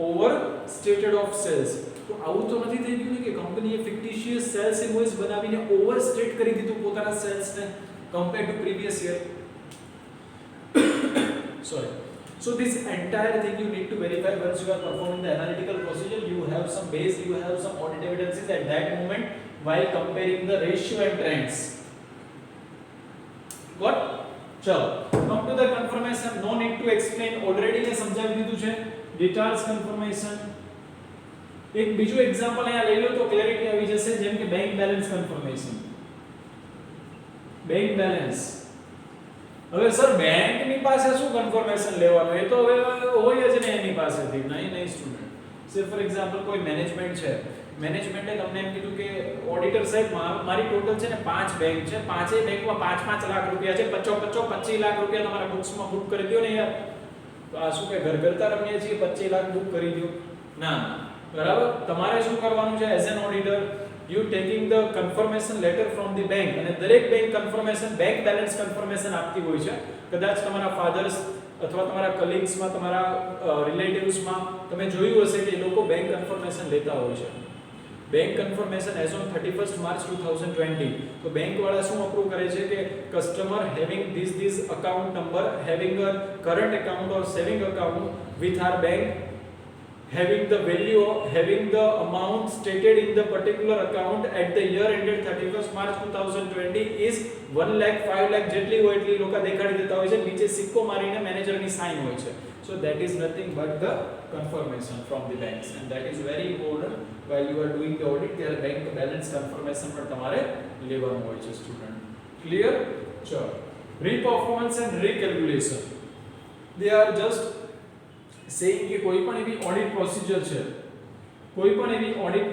ઓવરસ્ટેટેડ ઓફ સેલ્સ. તો આવું તો નથી થઈ ગયું ને કે કંપનીએ ફિક્ટિશિયસ સેલ્સ ઇન્વોઇસ બનાવીને ઓવરસ્ટેટ કરી દીધું પોતાના સેલ્સને compare to previous year. Sorry. So this entire thing you need to verify once you are performing the analytical procedure. You have some base, you have some audit evidences at that moment while comparing the ratio and trends. Got? चलो, come to the confirmation. No need to explain. Already ने समझाવી દીધું છે. Details confirmation. એક બીજું example અહીંયા લઈ લો તો clarity આવી જશે, જેમ કે bank balance confirmation. Bank balance. હવે સર બેંકની પાસે શું કન્ફર્મેશન લેવાનું? એ તો હવે હોય જ ને એની પાસેથી. નહીં સ્ટુડન્ટ. સે ફોર એક્ઝામ્પલ કોઈ મેનેજમેન્ટ છે, મેનેજમેન્ટે તમને એમ કીધું કે ઓડિટર સાહેબ મારી ટોટલ છે ને 5 બેંક છે, પાંચેય બેંકમાં 5-5 લાખ રૂપિયા છે, 25 લાખ રૂપિયા તમારા બુક્સમાં બુક કરી દો ને યાર. તો આ શું કે ઘર કરતા રમીએ છીએ 25 લાખ બુક કરી દો? ના, બરાબર. તમારે શું કરવાનું છે as an auditor? you taking the confirmation letter from the bank અને દરેક bank confirmation bank balance confirmation આપતી હોય છે કદાચ તમારા ફાધર્સ અથવા તમારા કલીગ્સમાં તમારા રિલેટિવ્સમાં તમે જોયું હશે કે એ લોકો બેંક કન્ફર્મેશન લેતા હોય છે bank confirmation as on 31st March 2020 તો બેંક વાળા શું અપ્રૂવ કરે છે કે customer having this account number having a current account or saving account with our bank having the value of having the amount stated in the particular account at the year ended 31st March 2020 is 1 lakh 5 lakh જેટલી હોય એટલી લોકો દેખાડી દેતા હોય છે નીચે સિક્કો મારીને મેનેજરની સાઇન હોય છે so that is nothing but the confirmation from the banks and that is very important while you are doing the audit ત્યારે bank balance confirmation પણ તમારે લેવાનું હોય છે સ્ટુડન્ટ clear ચલો re-performance and recalculation they are just saying કે કોઈ પણ એવી ઓડિટ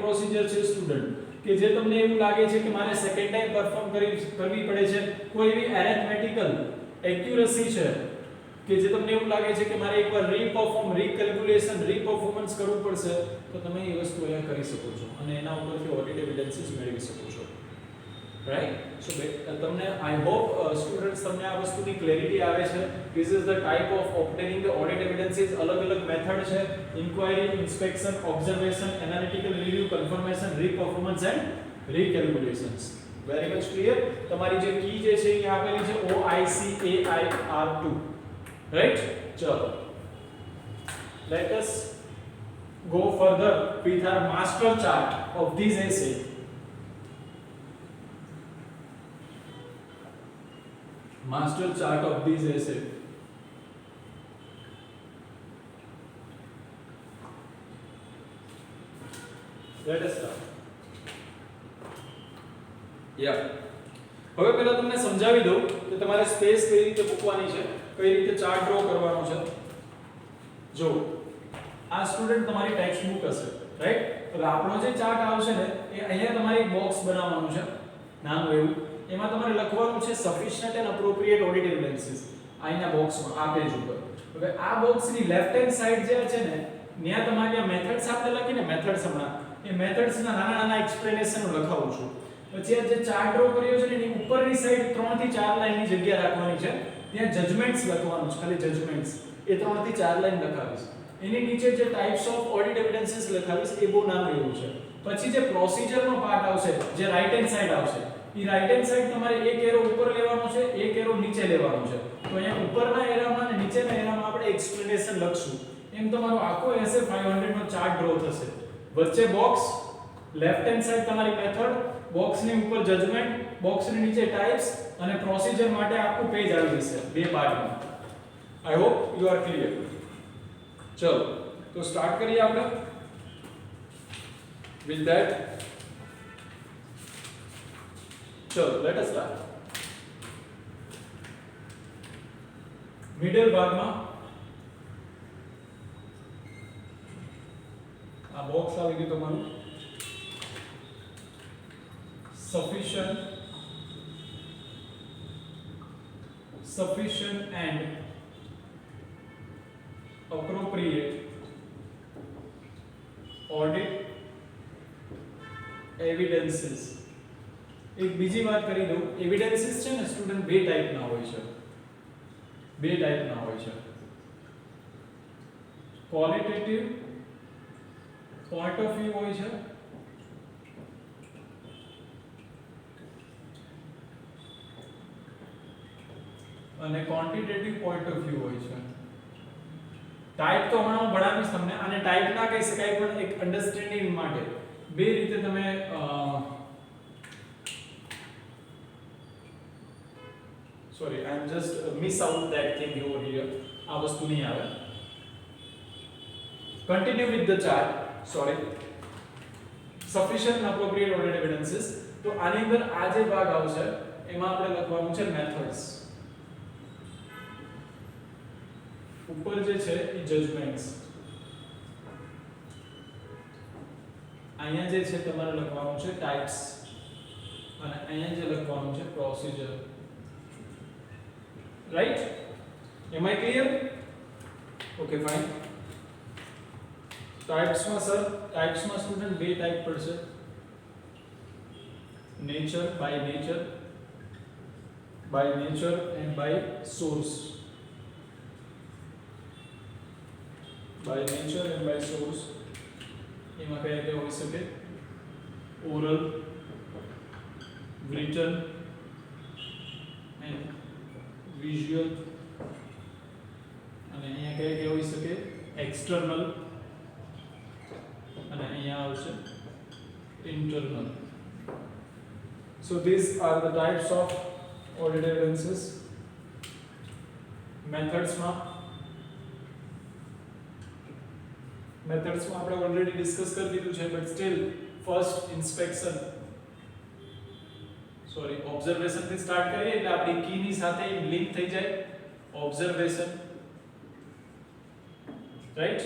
પ્રોસિજર છે સ્ટુડન્ટ કે જે તમને એવું લાગે છે કે મારે સેકન્ડ ટાઈમ પરફોર્મ કરવી પડે છે કોઈ એવી એરિથમેટિકલ એક્યુરસી છે કે જે તમને એવું લાગે છે કે મારે એકવાર રીકેલ્ક્યુલેશન રીપરફોર્મન્સ કરવું પડશે તો તમે એ વસ્તુ અહીંયા કરી શકો છો અને એના ઉપરથી ઓડિટ એવિડન્સીસ મેળવી શકો છો રાઈટ સો તમને આઈ હોપ સ્ટુડન્ટ્સ તમને આ વસ્તુની ક્લેરિટી આવે છે this is the type of obtaining the audit evidences અલગ અલગ મેથડ છે inquiry inspection observation analytical review confirmation reperformance and recalculations very much clear તમારી જે કી જે છે એ આપેલી છે OICAIR2 રાઈટ ચલો let us go further with our master chart of this essay. Master chart of this essay. Let us start. Yeah. હવે પહેલા તમને સમજાવી દઉં કે તમારે સ્પેસ કઈ રીતે મૂકવાની છે કઈ રીતે ચાર્ટ ડ્રો કરવાનો છે જો આ સ્ટુડન્ટ તમારી ટેક્સ્ટ બુક હશે રાઈટ હવે આપણો જે ચાર્ટ આવશે ને એ અહીંયા તમારે એક બોક્સ બનાવવાનું છે નાનું એવું એમાં તમારે લખવાનું છે sufficient and appropriate audit evidences અહીંના બોક્સમાં આ પેજ ઉપર હવે આ બોક્સની લેફ્ટ હેન્ડ સાઈડ જે છે ને ત્યાં તમારે ત્યાં મેથડ્સ આપણે લખીને મેથડ્સ હમણાં એ મેથડ્સના નાના નાના એક્સપ્લેનેશન લખાવું છું પછી આ જે ચાર્ટ ડ્રો કર્યો છે ને એની ઉપરની સાઈડ 3 થી 4 લાઈનની જગ્યા રાખવાની છે ત્યાં જજમેન્ટ્સ લખવાનું છે ખાલી જજમેન્ટ્સ એ 3 થી 4 લાઈન લખાવીશ એની નીચે જે ટાઇપ્સ ઓફ ઓડિટ એવિડન્સીસ લખાવીશ એ બહુ નાનું એવું છે પછી જે પ્રોસિજરનો પાર્ટ આવશે જે રાઈટ હેન્ડ સાઈડ આવશે એ રાઈટ હેન્ડ સાઈડ તમારે એક એરો ઉપર લેવાનો છે એક એરો નીચે લેવાનો છે તો અહીંયા ઉપરના એરામાં અને નીચેના એરામાં આપણે એક્સપ્લેનેશન લખશું એમ તમારો આખો એસે 500 નો ચાર્ટ ડ્રો થશે વચ્ચે બોક્સ લેફ્ટ હેન્ડ સાઈડ તમારી મેથડ બોક્સની ઉપર જજમેન્ટ બોક્સની નીચે ટાઇપ્સ અને પ્રોસિજર માટે આખું પેજ આવી જશે બે પાર્ટમાં I hope you are clear ચલો તો સ્ટાર્ટ કરીએ આપણે with that ચલો લેટ અસ સ્ટાર્ટ મિડલ ભાગમાં આ બોક્સ આવી ગયું તમારું sufficient and appropriate audit evidences એક બીજી વાત કરી દઉં એવિડન્સીસ છે ને સ્ટુડન્ટ બે ટાઈપના હોય છે ક્વોલિટેટિવ પોઈન્ટ ઓફ વ્યૂ હોય છે અને ક્વોન્ટિટેટિવ પોઈન્ટ ઓફ વ્યૂ હોય છે ટાઈપ તો હમણાં હું ભણાવીશ તમને આને ટાઈપ ના કહી શકાય પણ એક અન્ડરસ્ટેન્ડિંગ માટે બે રીતે તમે sorry I am just miss out that thing over here આ વસ્તુ નહીં આવે continue with the chart sorry sufficient and appropriate audit evidences તો આની અંદર આ જે ભાગ આવશે એમાં આપણે લખવાનું છે મેથડ્સ ઉપર જે છે એ જજમેન્ટ્સ અહીંયા જે છે તમારે લખવાનું છે ટાઇપ્સ અને અહીંયા જે લખવાનું છે procedure right am I clear okay fine ટાઇપ્સમાં સર ટાઇપ્સમાં સ્ટુડન્ટ બે ટાઈપ પડશે nature, by nature and by source. By nature and by source. એમાં કયા કયા હોઈ શકે? Oral, written and visual. અને અહીંયા કયા કયા હોઈ શકે? External અને અહીંયા આવશે internal. So these are the types of audited evidences. Methods માં આપણે already discuss કરી દીધું છે, but still first inspection, sorry, observation થી start કરીએ એટલે આપણી કી ની સાથે લિંક થઈ જાય. observation, right?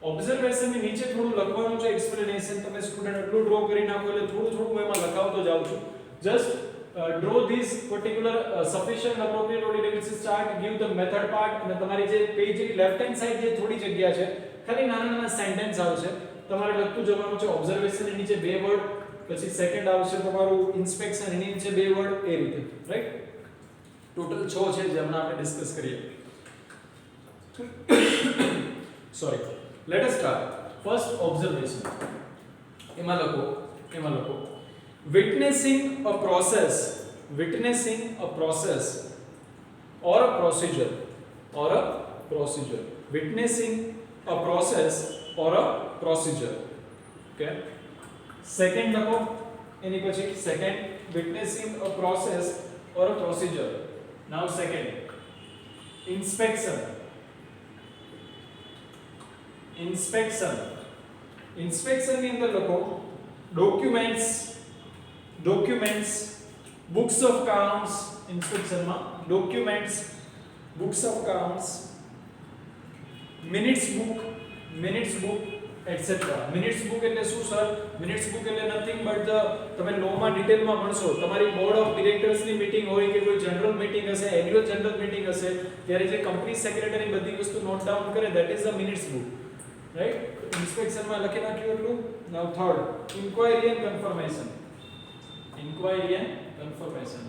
ઓબ્ઝર્વેશન ની નીચે થોડું લખવાનું છે એક્સપ્લેનેશન. તમે સ્ટુડન્ટ એટલું ડ્રો કરી નાખો એટલે થોડું થોડું હું એમાં લખાવતો જાઉં છું. Just draw this particular sufficient appropriate audit evidence chart, give the method part, અને તમારી જે પેજ ની લેફ્ટ હેન્ડ સાઈડ જે થોડી જગ્યા છે ખાલી નાના નાના સેન્ટેન્સ આવશે, તમારે લખતું જવાનું છે. ઓબ્ઝર્વેશન ની નીચે બે વર્ડ, પછી સેકન્ડ આવશે તમારું ઇન્સ્પેક્શન, એની નીચે બે વર્ડ, એ રીતે, રાઈટ? ટોટલ 6 છે જે હમણાં આપણે ડિસ્કસ કરીએ. Sorry, let us start. First, observation. એમાં લખો witnessing a process or a procedure, witnessing a process or a procedure. Okay? Second લખો, એની પછી second, witnessing a process or a procedure. Now second, inspection ની અંદર લખો documents, books of accounts. inspection માં documents, books of accounts, minutes book, etc. minutes book એટલે શું sir? minutes book એટલે nothing but the, તમે લો માં ડિટેલ માં ભણશો, તમારી બોર્ડ ઓફ ડિરેક્ટર્સ ની મીટિંગ હોય કે કોઈ જનરલ મીટિંગ હશે, એન્યુઅલ જનરલ મીટિંગ હશે, ત્યારે જે કંપની સેક્રેટરી બધી વસ્તુ નોટ ડાઉન કરે, that is the minutes book. Right? Inspection માં લખી નાખ્યું એટલું. Now third, inquiry and confirmation. Inquiry and confirmation.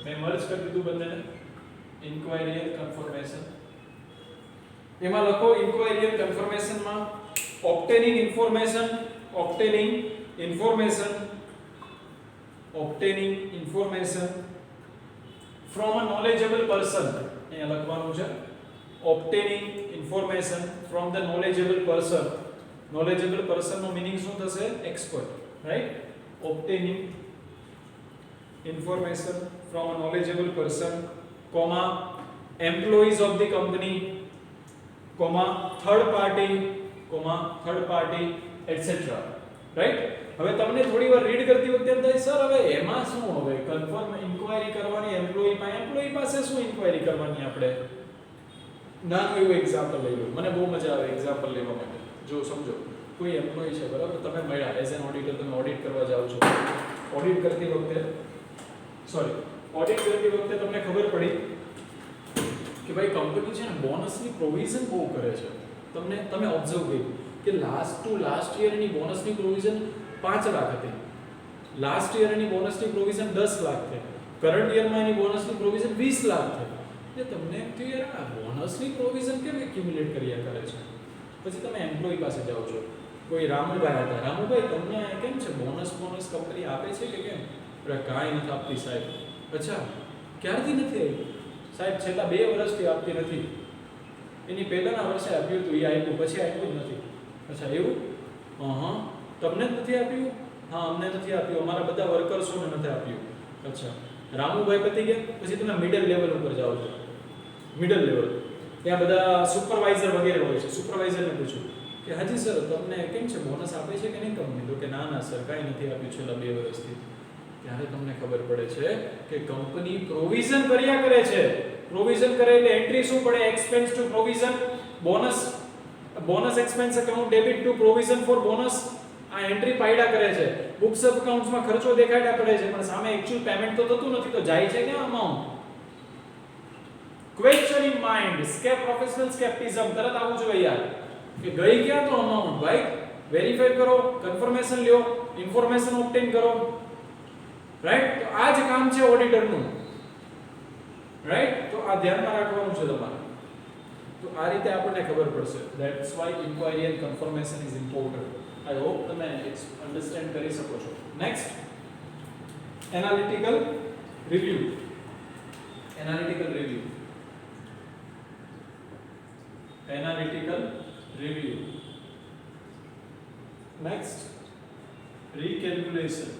મેં મર્જ કરી દીધું બંનેને. inquiry and confirmation. એમાં લખો inquiry and confirmation માં obtaining information from a knowledgeable person. અહીંયા લખવાનું છે obtaining information from the knowledgeable person. knowledgeable person no meaning શું થશે? expert, right? obtaining information from a knowledgeable person, comma employees of the company, comma third party, etc. right? હવે તમને થોડી વાર read કરતી વખતે એમ થાય સર હવે એમાં શું, હવે કન્ફર્મ ઇન્ક્વાયરી કરવાની એમ્પ્લોયી પાસે શું ઇન્ક્વાયરી કરવાની આપણે? નાનું એવું એક્ઝામ્પલ લઈ લો, મને બહુ મજા આવે એક્ઝામ્પલ લેવા માટે. જો સમજો, કોઈ એમ્પ્લોયી છે, બરાબર? તમે મળ્યા એઝ એન ઓડિટર, તમે ઓડિટ કરવા જાઓ છો. ઓડિટ કરતી વખતે તમને ખબર પડી કે ભાઈ કંપની છે ને બોનસની પ્રોવિઝન બહુ કરે છે. તમે ઓબ્ઝર્વ કર્યું કે લાસ્ટ યરની બોનસની પ્રોવિઝન 5 લાખ હતી, લાસ્ટ યરની બોનસની પ્રોવિઝન 10 લાખ થઈ, કરન્ટ યરમાં એની બોનસની પ્રોવિઝન 20 લાખ થઈ. એટલે તમને એમ થયું યાર આ બોનસની પ્રોવિઝન કેમ એક્યુમ્યુલેટ કર્યા કરે છે? પછી તમે એમ્પ્લોયી પાસે જાઓ છો, કોઈ રામુભાઈ હતા, રામુભાઈ તમને કેમ છે બોનસ કંપની આપે છે કે કેમ? કાંઈ નથી આપતી સાહેબ. અચ્છા, ક્યારથી નથી આવી? સાહેબ છેલ્લા 2 વર્ષથી આપતી નથી. એની પહેલાના વર્ષે આપ્યું હતું, એ આપ્યું, પછી આપ્યું જ નથી. અચ્છા એવું? તમને જ નથી આપ્યું? હા, અમને નથી આપ્યું, અમારા બધા વર્કર્સોને નથી આપ્યું. અચ્છા, રામુભાઈ પતી ગયા, પછી તમે મિડલ લેવલ ઉપર જાઓ છો. મિડલ લેવલ ત્યાં બધા સુપરવાઇઝર વગેરે હોય છે. સુપરવાઇઝરને પૂછ્યું કે હાજી સર તમને કેમ છે બોનસ આપે છે કે નહીં કંપની? તો કે ના સર કાંઈ નથી આપ્યું છેલ્લા 2 વર્ષથી. ત્યારે તમને ખબર પડે છે કે કંપની પ્રોવિઝન કર્યા કરે છે. પ્રોવિઝન કરે એટલે એન્ટ્રી શું પડે? Expense to provision, bonus expense account debit to provision for bonus. આ એન્ટ્રી પાડ્યા કરે છે. બુક્સ ઓફ અકાઉન્ટ્સમાં ખર્ચો દેખાડ્યા પડે છે, પણ સામે એક્ચ્યુઅલ પેમેન્ટ તો થતું નથી. તો જાય છે ક્યાં amount? Question in mind, scep professional scepticism તરત આવું જોઈએ યાર કે ગઈ ક્યાં તો અમાઉન્ટ ભાઈ, વેરીફાઈ કરો, કન્ફર્મેશન લ્યો, ઇન્ફોર્મેશન ઓબ્ટેન કરો, રાઈટ? તો આ જ કામ છે ઓડિટરનું, રાઈટ? તો આ ધ્યાનમાં રાખવાનું છે તમારે. તો આ રીતે આપણને ખબર પડશે. That's why inquiry and confirmation is important. I hope તમે અન્ડરસ્ટેન્ડ કરી શકો છો. Next, analytical review. Analytical review. Analytical review. Next, recalculation.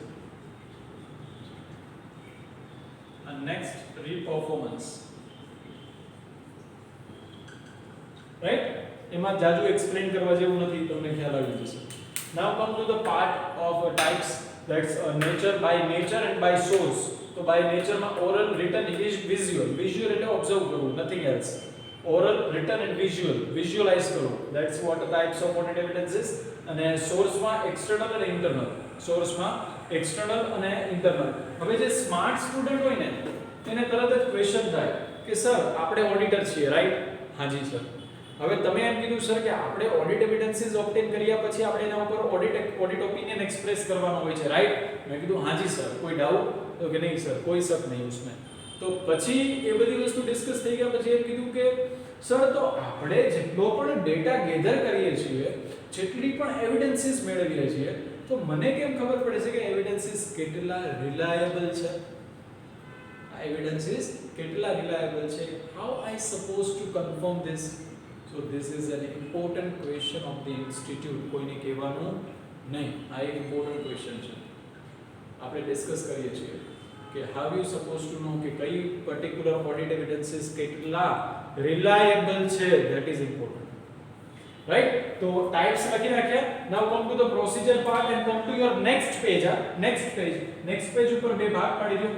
And next, reperformance. Right? એમાં જાજુ એક્સપ્લેન કરવા જેવું નથી, તમને ખ્યાલ આવી જશે. Now come to the part of types, that's nature, by nature and by source. તો by nature માં oral, written, visual. Visual એટલે observe કરવું, nothing else. Oral, written and visual. Visualize કરો. That's what the types of audit evidence is. અને source માં external અને internal. Source માં external અને internal. હવે જે સ્માર્ટ સ્ટુડન્ટ હોય ને એને તરત જ ક્વેશ્ચન થાય કે સર આપણે ઓડિટર છીએ, રાઈટ? હાજી સર. હવે તમે એમ કીધું સર કે આપણે ઓડિટ એવિડન્સીસ ઓબ્ટેન કર્યા પછી આપણે એના ઉપર ઓડિટ ઓપિનિયન એક્સપ્રેસ કરવાનો હોય છે, રાઈટ? મેં કીધું હાજી સર, કોઈ ડાઉટ? તો કે નહીં સર, કોઈ શક નહીં ઉસમે. તો પછી એ બધી વસ્તુ ડિસ્કસ થઈ ગયા પછી એમ કીધું કે સર તો આપણે જેટલો પણ ડેટા ગેધર કરીએ છીએ, જેટલી પણ એવિડન્સીસ મેળવીએ છીએ, તો મને કેમ ખબર પડે છે કે એવિડન્સીસ કેટલા રિલાયેબલ છે? આ એવિડન્સીસ કેટલા રિલાયેબલ છે? How I suppose two confirm this? So this is an important question of the institute. કોઈને કહેવાનું નહીં. આ એક ઇમ્પોર્ટન્ટ ક્વેશ્ચન છે. આપણે ડિસ્કસ કરીએ છીએ કે how you suppose to know કે કઈ પર્ટિક્યુલર ઓડિટ એવિડન્સીસ કેટલા રિલાયેબલ છે, ધેટ ઇઝ ઇમ્પોર્ટન્ટ, રાઈટ? તો ટાઇપ્સ લખી નાખ્યા. Now come to the procedure part and come to your next page. Next page ઉપર બે ભાગ પાડી દો.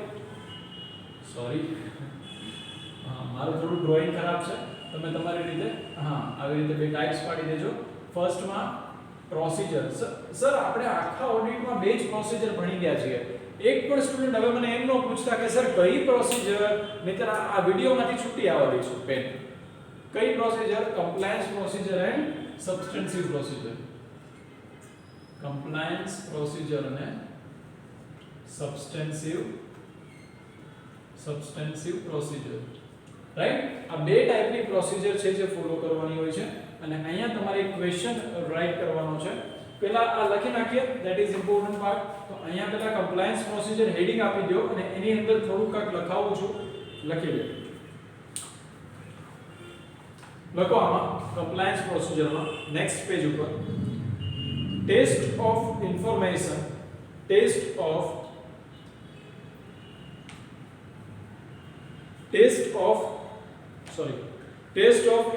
સોરી, મારું થોડું ડ્રોઈંગ ખરાબ છે, તમે તમારી રીતે આવી રીતે બે ટાઇપ્સ પાડી દેજો. ફર્સ્ટમાં પ્રોસિજર. સર આપણે આખા ઓડિટમાં બે જ પ્રોસિજર ભણી ગયા છીએ. એક પણ સ્ટુડન્ટ હવે મને એમ ન પૂછતા કે સર કઈ પ્રોસિજર, નહીતર આ વિડિયોમાંથી છૂટી આવવા દઈશું પેન. કઈ procedure? Compliance procedure and substantive procedure. Compliance procedure અને સબસ્ટેન્સિવ પ્રોસિજર, રાઈટ? આ બે ટાઈપની પ્રોસિજર છે જે ફોલો કરવાની હોય છે. અને અહીંયા તમારે એક ક્વેશ્ચન રાઈટ કરવાનો છે. પહેલા આ લખી નાખીએ, ધેટ ઇઝ ઇમ્પોર્ટન્ટ પાર્ટ. તો અહીંયા પહેલા કમ્પ્લાયન્સ પ્રોસિજર હેડિંગ આપી દો અને એની અંદર થોડું કાક લખાવું છું, લખી લો. લખો આમાં કમ્પ્લાયન્સ પ્રોસિજરમાં નેક્સ્ટ પેજ ઉપર test of information, test of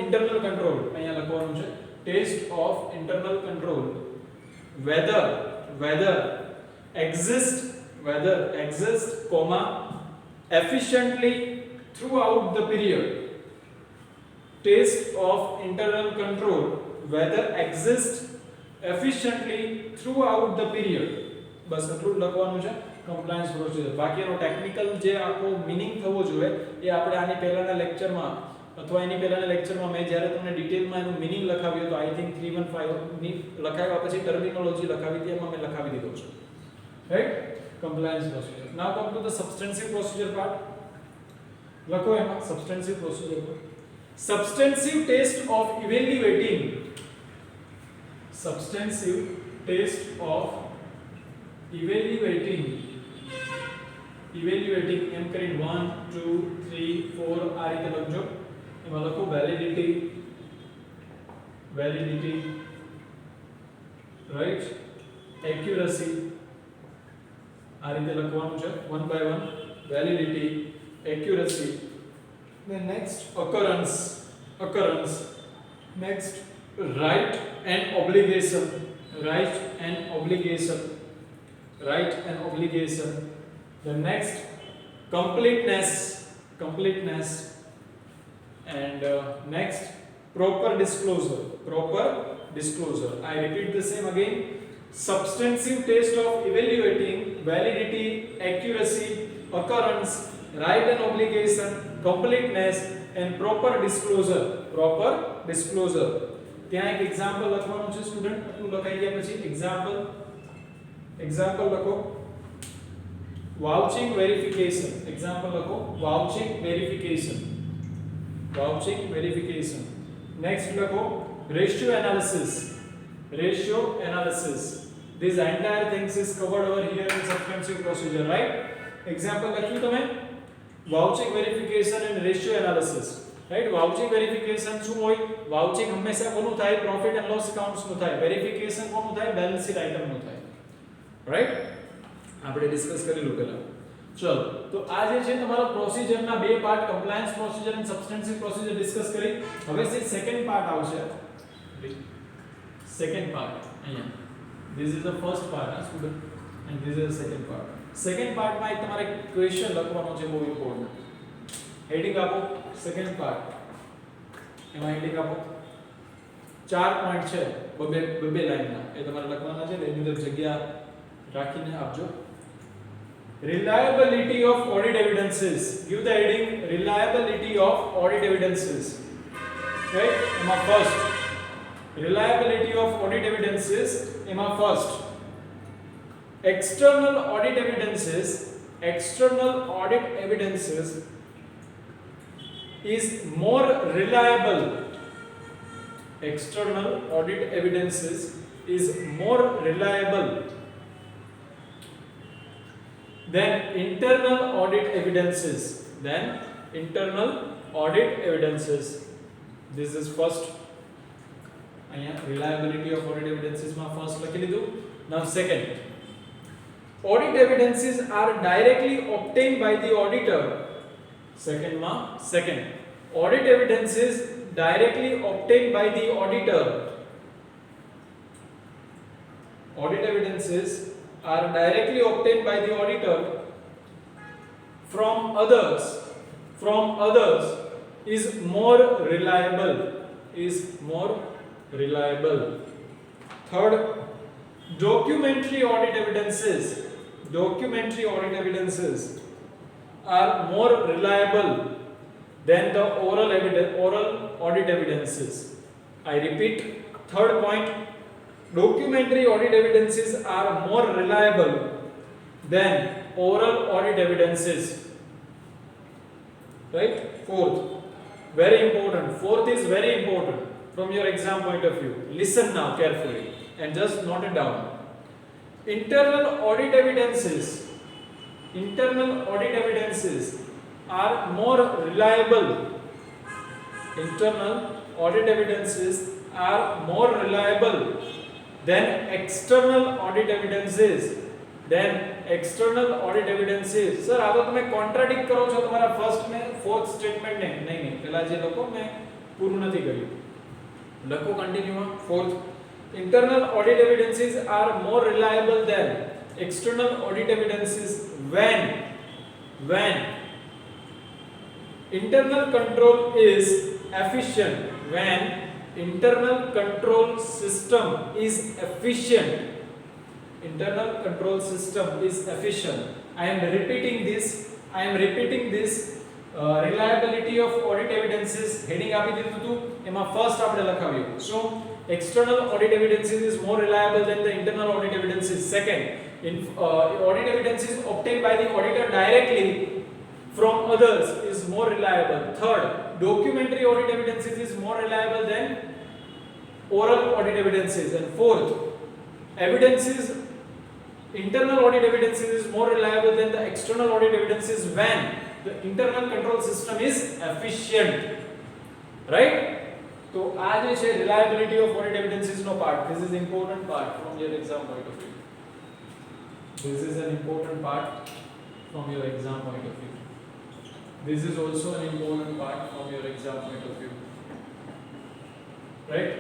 internal control. અહીંયા લખવાનું છે test of internal control whether exist comma efficiently throughout the period. Test of internal control whether exist efficiently throughout the period. બસ એટલું લખવાનું છે compliance procedure. બાકીનો technical જે આખો meaning થવો જોઈએ એ આપણે આની પહેલાના લેક્ચરમાં અથવા એની પહેલાના લેક્ચરમાં મેં જ્યારે તમને ડિટેલમાં એનું મીનિંગ લખાવ્યું તો આઈ થિંક 315 ની લખાવ્યા પછી ટર્મિનોલોજી લખાવી હતી, એમાં મેં લખાવી દીધો છે, right? Compliance procedure. Now come to the substantive procedure part. લખો એમાં સબસ્ટેન્સિવ પ્રોસિજર પર substantive test of evaluating. Substantive test of evaluating એમ કરીને 1 2 3 4 આ રીતે લખજો. એમાં લખો વેલિડિટી, રાઈટ? એક્યુરસી, આ રીતે લખવાનું છે one by one. Validity, accuracy, then next occurrence, next right and obligation, the next completeness, and next proper disclosure. I repeat the same again. Substantive test of evaluating validity, accuracy, occurrence, right and obligation, completeness, and proper disclosure ત્યાં એક example લખવાનું છે student આટલું લખાઈ ગયા પછી example લખો vouching verification example લખો વાઉચિંગ વેરિફિકેશન નેક્સ્ટ લખો ratio analysis this entire things is covered over here in substantive procedure, right? Example લખ્યું તમે vouching verification and ratio analysis, right? Vouching verification શું હોય? વાઉચિંગ હંમેશા કોનું થાય? પ્રોફિટ એન્ડ લોસ એકાઉન્ટ્સ નું થાય. વેરિફિકેશન કોનું થાય? બેલેન્સ શીટ આઇટમ નું થાય, રાઈટ? આપણે ડિસ્કસ કરેલું પહેલા. ચલો, તો આ જે છે તમારા પ્રોસિજરના બે part, compliance procedure and substantive procedure discuss કરી. હવે જે સેકન્ડ પાર્ટ આવશે, સેકન્ડ પાર્ટ અહીંયા, this is the first part, student, and this is the second part. Second part માં એક તમારે ક્વેશ્ચન લખવાનો છે, બહુ ઇમ્પોર્ટન્ટ. હેડિંગ આપો સેકન્ડ પાર્ટ, એમાં હેડિંગ આપો 4 પોઈન્ટ છે, બે લાઈનના, એ તમારે લખવાના છે. એની અંદર જગ્યા રાખીને આપજો. Reliability of audit evidences. Give the heading reliability of audit evidences. Right? એમાં first reliability of audit evidences. એમાં first external audit evidences is more reliable. External audit evidences is more reliable than internal audit evidences. This is first. Reliability of audit evidences માં first લખી લીધું. Now second, audit evidences are directly obtained by the auditor. Second, audit evidences directly obtained by the auditor. Audit evidences are directly obtained by the auditor from others is more reliable. Third, documentary audit evidences are more reliable than the oral audit evidences. I repeat, third point, documentary audit evidences are more reliable than oral audit evidences, right? Fourth is very important from your exam point of view. Listen now carefully and just note it down. Internal audit evidences are more reliable. Internal audit evidences are more reliable than external audit evidences. Sir, આ તો તમે contradict કરો છો તમારા first ને fourth statement ને. નહીં, પહેલા જે લખો મેં પૂરું નથી કર્યું. લખો continue. Fourth, internal audit evidences are more reliable than external audit evidences when internal control is efficient. When internal control system is efficient. I am repeating this. Reliability of audit evidences heading આપી દીધું હતું. એમાં first આપણે લખાવ્યું. So external audit evidences is more reliable than the internal audit evidences. Second, audit evidences obtained by the auditor directly from others is more reliable. Third, documentary audit evidences is more reliable than oral audit evidences. And fourth, internal audit evidences is more reliable than the external audit evidences when the internal control system is efficient, right? So આ જે છે reliability of audit evidences નો part. This is important part from your exam point of view. This is an important part from your exam point of view. This is also an important part from your exam point of view, right?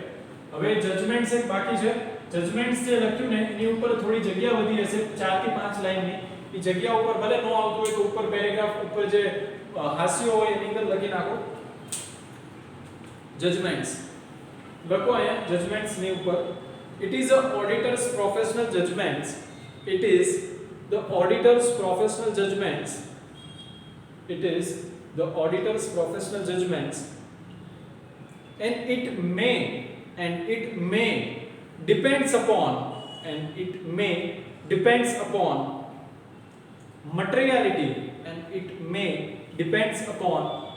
હવે judgements એક બાકી છે. Judgements જે લખ્યું ને એની ઉપર થોડી જગ્યા વધી હશે, 4 થી 5 લાઈનની. એ જગ્યા ઉપર ભલે નો આવતું હોય તો ઉપર પેરેગ્રાફ ઉપર જે હાસ્ય હોય એની અંદર લખી નાખો. જજમેન્ટ્સ લખો અહીંયા જજમેન્ટ્સ ની ઉપર. It is the auditor's professional judgments. It is the auditor's professional judgments. It is the auditor's professional judgments, and it may depends upon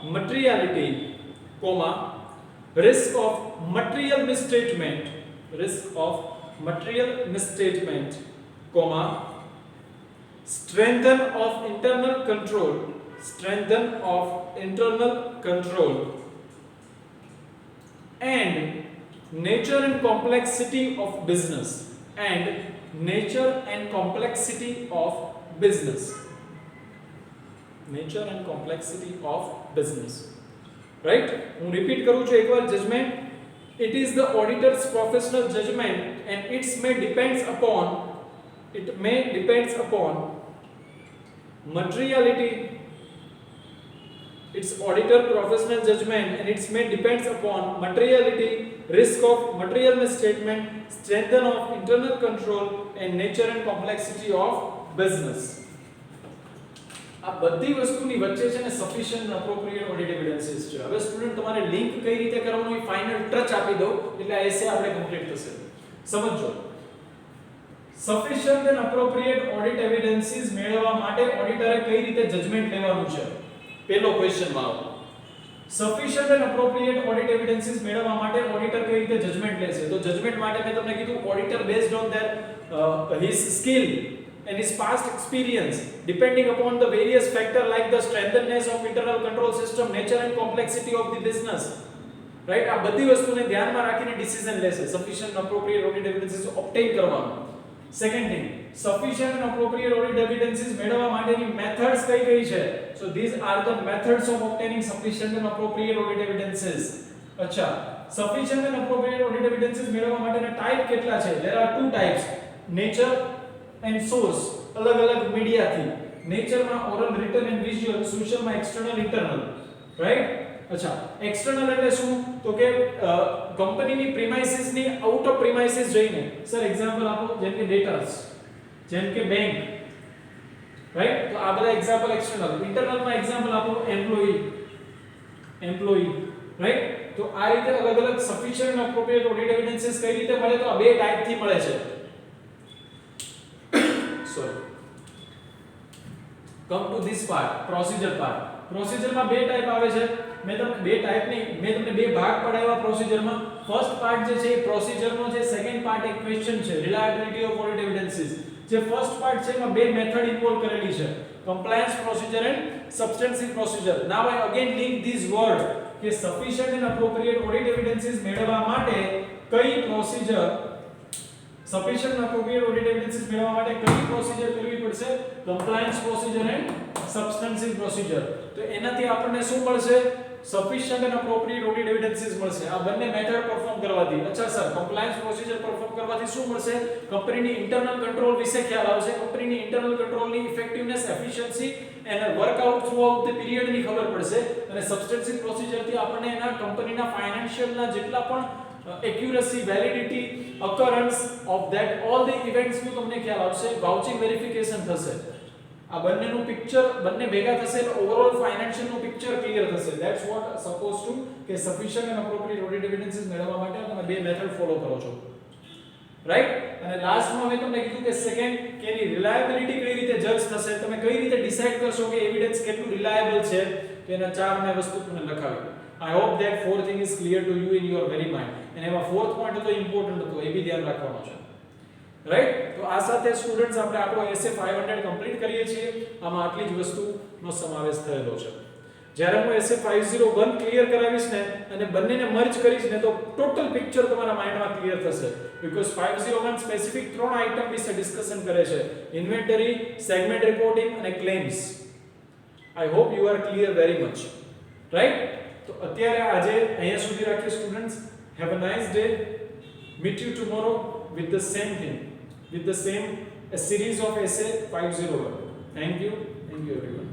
materiality, comma, risk of material misstatement, comma, strength of internal control, and nature and complexity of business, right? હું repeat કરું છું એકવાર. Judgement, it is the auditor's professional judgment and it may depends upon materiality. It's auditor professional judgment and it may depends upon materiality, risk of material misstatement, strength of internal control, and nature and complexity of business. આ બધી વસ્તુની વચ્ચે છે ને sufficient appropriate audit evidences છે. હવે student તમારે link કઈ રીતે કરવાનું એ ફાઇનલ ટચ આપી દઉં એટલે આ એસે આપણે કમ્પ્લીટ થશે. સમજો, sufficient and appropriate audit evidences મેળવવા માટે ઓડિટરે કઈ રીતે જજમેન્ટ લેવાનું છે. પહેલો ક્વેશ્ચન માં આવો, sufficient and appropriate audit evidences મેળવવા માટે ઓડિટર કઈ રીતે જજમેન્ટ લેશે. તો જજમેન્ટ માટે મેં તમને કીધું auditor based on there his skill and his past experience, depending upon the various factor like the strengthness of internal control system, nature and complexity of the business, right? આ બધી વસ્તુને ધ્યાનમાં રાખીને ડિસિઝન લેશે sufficient and appropriate audit evidences obtain કરવાનું. Second thing, sufficient and appropriate audit evidences મેળવવા માટેની methods કઈ છે. so these are the methods of obtaining sufficient and appropriate audit evidences. અચ્છા, sufficient and appropriate audit evidences મેળવવા માટેના type કેટલા છે. there are two types, nature and source. અલગ અલગ મીડિયાથી. નેચર માં oral, return and visual, social માં એક્સટર્નલ, ઇન્ટરનલ, રાઈટ. અચ્છા, એક્સટર્નલ એટલે શું તો કે કંપનીની પ્રીમાઇસીસ ની આઉટ ઓફ પ્રીમાઇસીસ જઈને. સર એક્ઝામ્પલ આપો. જેમ કે ડેટર્સ, જેમ કે બેંક, રાઈટ. તો આ બધા એક્ઝામ્પલ એક્સટર્નલ. ઇન્ટરનલ માં એક્ઝામ્પલ આપો. Employee, right. તો આ રીતે અલગ અલગ sufficient and appropriate audit evidences કઈ રીતે મળે તો આ બે ટાઈપ થી મળે છે. Come to this part, procedure part. Procedure માં બે ટાઈપ આવે છે. મેં તમને બે ટાઈપ નહીં, મેં તમને બે ભાગ પડાવ્યા પ્રોસિજર માં. ફર્સ્ટ પાર્ટ જે છે એ પ્રોસિજર નો છે. સેકન્ડ પાર્ટ એક ક્વેશ્ચન છે, રિલાયબિલિટી ઓફ ઓડિટ એવિડન્સીસ. જે ફર્સ્ટ પાર્ટ છે એમાં બે મેથડ ઇન્વોલ્વ કરેલી છે, compliance procedure and substantive procedure. Now I again link this word કે sufficient and appropriate audit evidences મેળવવા માટે કઈ procedure, sufficient appropriate audit evidences મેળવવા માટે કઈ પ્રોસિજર કરવી પડશે. Compliance procedure and substantive procedure. તો એનાથી આપણને શું મળશે. Sufficient and appropriate audit evidences મળશે આ બંને મેથડ પરફોર્મ કરવાથી. અચ્છા સર, કમ્પ્લાયન્સ પ્રોસિજર પરફોર્મ કરવાથી શું મળશે. કંપનીની ઇન્ટરનલ કંટ્રોલ વિશે ખ્યાલ આવશે. કંપનીની ઇન્ટરનલ કંટ્રોલની effectiveness, efficiency and workout throughout the period ની ખબર પડશે. અને સબસ્ટેન્સિવ પ્રોસિજરથી આપણને એના કંપનીના ફાઇનાન્શિયલના જેટલા પણ accuracy, validity, occurrence of that all the events નું તમને ખ્યાલ આવશે. વાઉચિંગ વેરિફિકેશન થશે. આ બંનેનું પિક્ચર બંને ભેગા થશે એટલે ઓવરઓલ ફાઇનાન્શિયલ નું પિક્ચર ક્લિયર થશે. ધેટ્સ વોટ સપોઝ ટુ કે sufficient and appropriate audit evidences મેળવવા માટે તમે બે મેથડ ફોલો કરો છો, રાઈટ. અને લાસ્ટમાં મેં તમને કીધું કે સેકન્ડ કે એની રિલાયબિલિટી કઈ રીતે જજ થશે, તમે કઈ રીતે ડિસાઈડ કરશો કે એવિડન્સ કેટલું રિલાયબલ છે. તો એના ચાર મેં વસ્તુ તમને લખાવી. I hope that fourth thing is clear to you in your very mind. અને એમાં fourth point હતો ઇમ્પોર્ટન્ટ હતો, એ બી ધ્યાન રાખવાનો છે, રાઈટ. તો આ સાથે સ્ટુડન્ટ્સ આપણે આપણો એસે 500 કમ્પ્લીટ કરીએ છીએ. આમાં આટલી જ વસ્તુનો સમાવેશ થયેલો છે. જ્યારે હું એસે 501 ક્લિયર કરાવીશ ને અને બંનેને મર્જ કરીશ ને તો ટોટલ પિક્ચર તમારા માઇન્ડમાં ક્લિયર થશે. બીકોઝ 501 સ્પેસિફિક ત્રણ આઇટમ વિશે ડિસ્કશન કરે છે, ઇન્વેન્ટરી, સેગમેન્ટ રિપોર્ટિંગ અને claims. I hope you are clear very much, right. તો અત્યારે આજે અહીંયા સુધી રાખીએ students. Have a nice day. Meet you tomorrow with the same thing, with the same a series of essay 501. Thank you everyone.